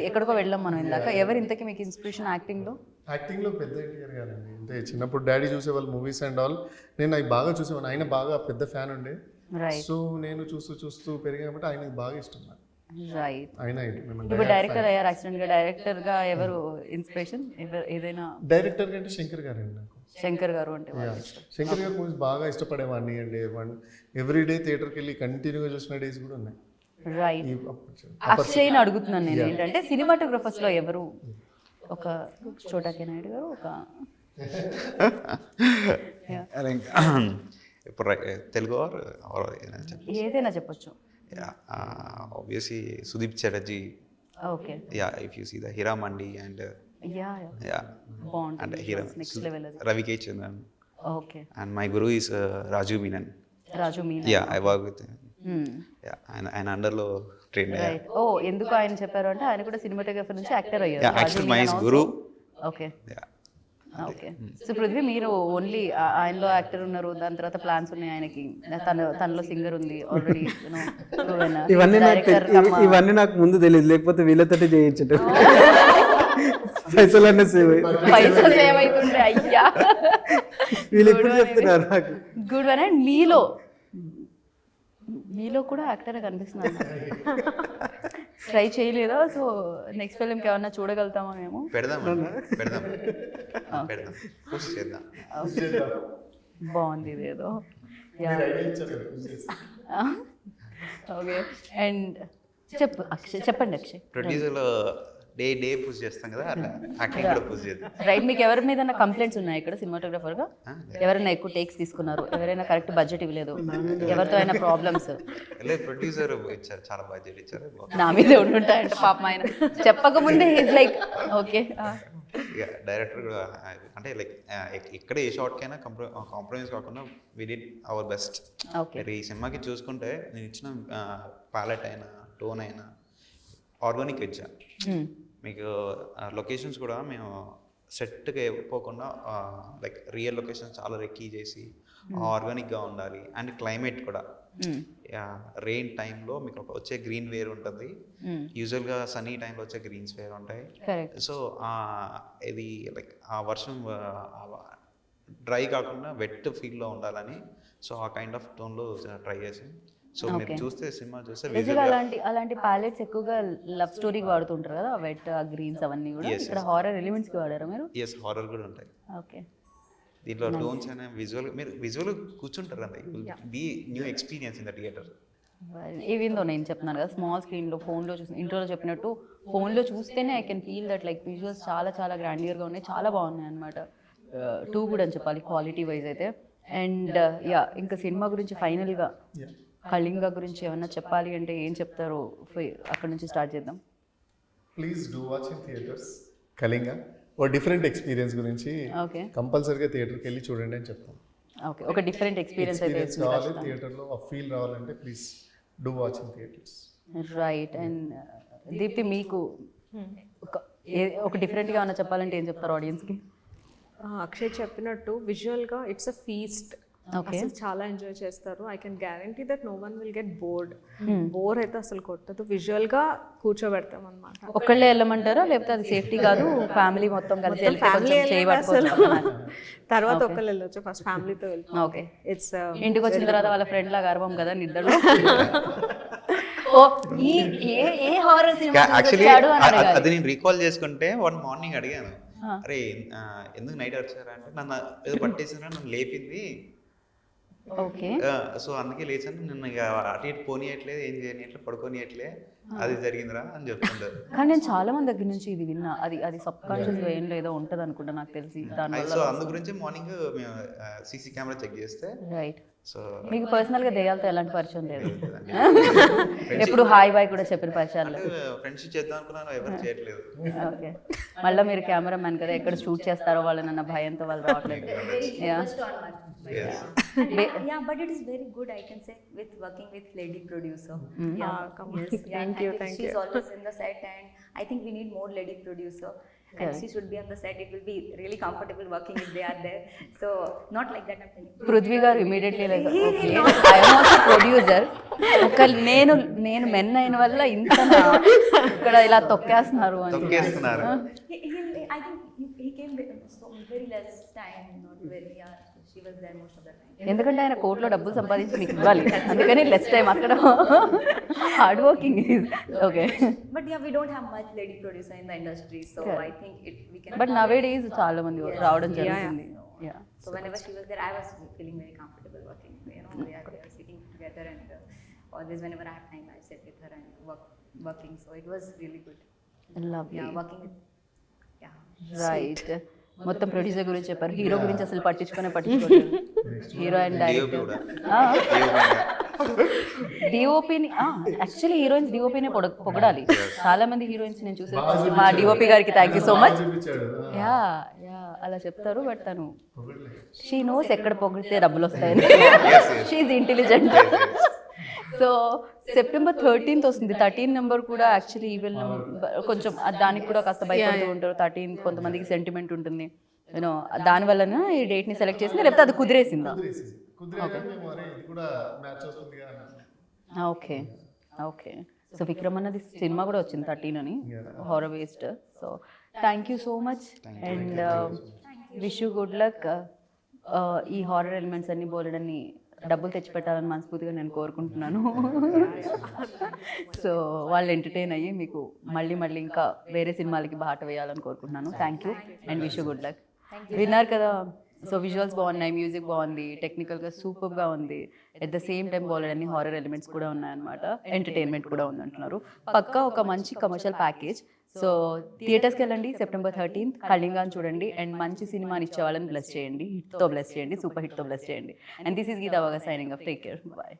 ఎక్కడికో వెళ్ళాం మనం ఇందాక. ఎవరు ఇంతకీ మీకు ఇన్స్పిరేషన్ యాక్టింగ్లో పెద్ద ఎన్టీఆర్ గారండి. అంటే చిన్నప్పుడు డాడీ చూసేవాళ్ళు మూవీస్ అండ్ ఆల్, నేను అవి బాగా చూసేవాళ్ళు. ఆయన బాగా పెద్ద ఫ్యాన్ ఉండే, సో నేను చూస్తూ పెరిగా కాబట్టి ఆయనకి బాగా ఇష్టం. రైట్. ఆయన ఇప్పుడు డైరెక్టర్ అయ్యారు యాక్సిడెంట్గా. డైరెక్టర్గా ఎవరు ఇన్స్పిరేషన్? ఏదైనా డైరెక్టర్ కంటే శంకర్ గారు అండి నాకు. శంకర్ గారు అంటే శంకర్ గారు మూవీస్ బాగా ఇష్టపడేవాడిని అండి. ఎవ్రీ డే థియేటర్కి వెళ్ళి కంటిన్యూగా చూసిన డేస్ కూడా ఉన్నాయి. రైట్. అక్షయ్ని అడుగుతున్నాను నేను ఏంటంటే సినిమాటోగ్రఫర్స్లో ఎవరు? ఒక చోటా నాయుడు గారు, ఒక ఇప్పుడు తెలుగు ఏదైనా చెప్పొచ్చు. obviously Sudeep Chatterjee. Okay. Yeah, if you see the Hiramandi and yeah bond and next level as Ravi K. Chandran. Okay. And my guru is Raju Menon. Yeah, I work with him. Yeah, and under lo trained. Right. Oh, enduku ayana chepparu ante ayana kuda cinematographer nunchi actor ayyaru. Yeah, actually my guru. Okay. Yeah. Okay. So Prithvi మీరు only ఆయనలో actor ఉన్నారు, దాని తర్వాత plans ఉన్నాయి ఆయనకి, తనలో singer ఉంది already. ఇవన్నీ నాకు ముందు తెలియదు, లేకపోతే వీళ్ళతోటి చేయించట పైసలు సేవ్ అవుతుండే. అయ్యా వీళ్ళు ఎప్పుడు చెప్తున్నారు నాకు. Good one. అండ్ మీలో కూడా యాక్టర్ కనిపిస్తున్నాను. ట్రై చేయలేదా? సో నెక్స్ట్ ఫిల్మ్కి ఏమన్నా చూడగలుగుతామా మేము? పెడదాం. పుష్ చేద్దాం. బాగుంది ఇదేదో. ఓకే. అండ్ చెప్పండి అక్షయ్. ప్రొడ్యూసర్లో డే పుష్ చేస్తాం కదా, అట్లా యాక్టింగ్ కూడా పుష్ చేద్దాం. రైట్. మీకు ఎవరి మీద కంప్లైంట్స్ ఉన్నాయి ఇక్కడ సినిమాటోగ్రాఫర్గా? ఎవరైనా ఎక్కువ టేక్స్ తీసుకున్నారు, ఎవరైనా కరెక్ట్ బడ్జెట్ ఇవ్వలేదు, ఎవరితో అయినా ప్రాబ్లమ్స్? ప్రొడ్యూసర్ ఇచ్చారు, చాలా బడ్జెట్ ఇచ్చారు. నా మీద ఉండుంటాయంట పాపం. ఆయన చెప్పకముందే ఈజ్ లైక్ ఓకే. డైరెక్టర్ కూడా అంటే లైక్ ఇక్కడ ఏ షార్ట్కైనా కాంప్రమైజ్ కాకుండా వి డిడ్ అవర్ బెస్ట్. మీరు ఈ సినిమాకి చూసుకుంటే నేను ఇచ్చిన ప్యాలెట్ అయినా టోన్ అయినా ఆర్గానిక్ ఇచ్చాను. మీకు లొకేషన్స్ కూడా మేము సెట్కి పోకుండా లైక్ రియల్ లొకేషన్స్ చాలా రెక్కీ చేసి ఆర్గానిక్గా ఉండాలి. అండ్ క్లైమేట్ కూడా రెయిన్ టైంలో మీకు వచ్చే గ్రీన్ వేర్ ఉంటుంది, యూజువల్గా సన్నీ టైంలో వచ్చే గ్రీన్స్ వేర్ ఉంటాయి. సో ఇది లైక్ ఆ వర్షం డ్రై కాకుండా వెట్ ఫీల్లో ఉండాలని, సో ఆ కైండ్ ఆఫ్ టోన్లో ట్రై చేసి. సో మీరు చూస్తే సినిమా చూస్తే అలాంటి ప్యాలెట్స్ ఎక్కువగా లవ్ స్టోరీకి వాడుతుంటారు కదా, వెట్ గ్రీన్స్ అవన్నీ కూడా. ఇక్కడ హారర్ ఎలిమెంట్స్కి వాడారా మీరు? ఎస్, హారర్ కూడా ఉంటాయి. ఓకే. దీంట్లో టోన్స్ అనే విజువల్ కూర్చుంటారు అండి. Be new experience in the theatre. ఈవెందో నేను చెప్తున్నాను కదా, స్మాల్ స్క్రీన్లో ఫోన్లో చూసి ఇంట్రోలో చెప్పినట్టు ఫోన్లో చూస్తేనే I can feel that like visuals చాలా చాలా గ్రాండియర్గా ఉన్నాయి, చాలా బాగున్నాయి అనమాట. టూ గుడ్ అని చెప్పాలి క్వాలిటీ వైజ్ అయితే. అండ్ యా ఇంకా సినిమా గురించి ఫైనల్గా కళింగ గురించి ఏమన్నా చెప్పాలి అంటే ఏం చెప్తారో అక్కడ నుంచి స్టార్ట్ చేద్దాం. Please do watch in theatres Kalinga. ఓ డిఫరెంట్ ఎక్స్పీరియన్స్ గురించి ఓకే కంపల్సరీగా థియేటర్కి వెళ్ళి చూడండి అని చెప్తాం. ఓకే ఒక డిఫరెంట్ ఎక్స్పీరియన్స్ అయితే కావాలి థియేటర్లో ఆ ఫీల్ రావాలంటే please do watch in theatres. Right. And Deepthi మీకు ఒక డిఫరెంట్గా ఏమన్నా చెప్పాలంటే ఏం చెప్తారు ఆడియన్స్కి? అక్షయ్ చెప్పినట్టు విజువల్గా ఇట్స్ అ ఫీస్ట్. ఓకే అసలు చాలా ఎంజాయ్ చేస్తారు. I can guarantee that no one will get bore అయితే అసలు కొట్టదు. విజువల్గా కూర్చోబెడతాం అనమాట. ఒక్కళ్ళే వెళ్ళమంటారా లేకపోతే అది సేఫ్టీ కాదు ఫ్యామిలీ మొత్తం కలిసి వెళ్తే కొంచెం చేయబట్టుకోవచ్చు? తర్వాత ఒకళ్ళు వెళ్ళొచ్చు, ఫస్ట్ ఫ్యామిలీతో వెళ్తాం. ఓకే ఇట్స్ ఇంటికి వచ్చిన తర్వాత వాళ్ళ ఫ్రెండ్ లాగా అరవం కదా నిద్రలో. ఓ ఈ ఏ హారర్ సినిమా యాక్చువల్లీ చూసాడు అని అడగాలి. అది నేను రీకాల్ చేసుకుంటే వన్ మార్నింగ్ అడిగాను, అరే ఎందుకు నైట్ వచ్చారా అంటే నన్ను ఏదో పట్టేసినా నన్ను లేపింది, ఓకే సో అందుకే లేచాను, నిన్ను ఇక అటు ఇటు పోనీయట్లేదు, ఏం చేయనియట్లే, పడుకోనియట్లే, అది జరిగిందిరా అని చెప్తుంటారు. కానీ నేను చాలా మంది దగ్గర నుంచి ఇది విన్నా. అది సబ్ కాన్షియస్ ఏం లేదో ఉంటది అనుకుంటా నాకు తెలిసి దానివల్ల. సో అందు గురించి మార్నింగ్ మేము సీసీ కెమెరా చెక్ చేస్తే రైట్. సో మీకు పర్సనల్ గా దెయ్యాలతో ఎలాంటి పరిచయం లేదు? ఎప్పుడు హాయ్ బాయ్ కూడా చెప్పిన పరిచయాలు లేవు? ఫ్రెండ్షిప్ చేద్దాం అనుకున్నాను, ఎవరు చేయట్లేదు. ఓకే మళ్ళీ మీరు కెమెరా మ్యాన్ కదా, ఎక్కడ షూట్ చేస్తారో వాళ్ళనన్న భయంతో వాళ్ళు రావట్లేదు. Yeah, but it is very good, I can say, with working with lady producer. Yeah, yes, thank you. She's always in the set, and I think we need more lady producer. And she should be on the set. It will be really comfortable working if they are there. So not like that I'm telling you. Prithvi గారు immediately like okay I'm also producer. ఒక నేను men అయిన వల్ల ఇంత ఇక్కడ ఇలా తొక్కేస్తున్నారు అని. తొక్కేస్తున్నారు. I think he came very less time, not very. Yeah, she was there most of the time. ఎందుకంటే ఆయన కోర్టులో డబ్బులు సంపాదించి మీకు ఇవ్వాలి, అందుకని లెస్ టైం అక్కడ hard working. Okay But yeah, we don't have much lady producer in the industry, so I think we can. But nowadays చాలా మంది రావడం జరుగుతుంది. So whenever she was there, I was feeling very comfortable working. You know, we are sitting together, and always whenever I have time, I sit with her and working. So it was really good. Lovely. Yeah, working with. Yeah. Right. మొత్తం producer గురించి చెప్పారు, hero గురించి అసలు పట్టించుకోలేదు. Hero and director డిఓపిని actually heroines డిఓపినే పొగడాలి. చాలా మంది హీరోయిన్స్ నేను చూసాను, మా డిఓపి గారికి thank you so much. Yeah అలా చెప్తారు, బట్ తను షీ నోస్ ఎక్కడ పొగిడితే డబ్బులు వస్తాయని. She intelligent. So September 13th వస్తుంది. 13 నెంబర్ కూడా యాక్చువల్లీ ఈవెల్ కొంచెం దానికి కూడా కాస్త భయపడుతూ ఉంటారు. 13 కొంతమందికి సెంటిమెంట్ ఉంటుంది, యూనో దానివల్ల ఈ డేట్ని సెలెక్ట్ చేసింది, లేకపోతే అది కుదిరేసిందా? Okay okay. సో విక్రమ్ అన్నది సినిమా కూడా వచ్చింది 13 అని, horror based. So thank you so much and wish you good luck. ఈ హారర్ ఎలిమెంట్స్ అన్ని బోలెడన్ని డబ్బులు తెచ్చిపెట్టాలని మనస్ఫూర్తిగా నేను కోరుకుంటున్నాను. సో వాళ్ళు ఎంటర్టైన్ అయ్యి మీకు మళ్ళీ ఇంకా వేరే సినిమాలకి బాట వేయాలని కోరుకుంటున్నాను. Thank you and wish you good luck. విన్నారు కదా, సో విజువల్స్ బాగున్నాయి, మ్యూజిక్ బాగుంది, టెక్నికల్గా సూపర్గా ఉంది, ఎట్ ద సేమ్ టైం బాగుండని హారర్ ఎలిమెంట్స్ కూడా ఉన్నాయన్నమాట, ఎంటర్టైన్మెంట్ కూడా ఉంది అంటున్నారు. పక్కా ఒక మంచి కమర్షియల్ ప్యాకేజ్. సో థియేటర్స్కి వెళ్ళండి, September 13th కళింగాన్ని చూడండి అండ్ మంచి సినిమాని ఇచ్చే వాళ్ళని బ్లెస్ చేయండి, హిట్తో బ్లెస్ చేయండి, సూపర్ హిట్తో బ్లెస్ చేయండి. And this is Geetha Vaga signing off. Take care, bye.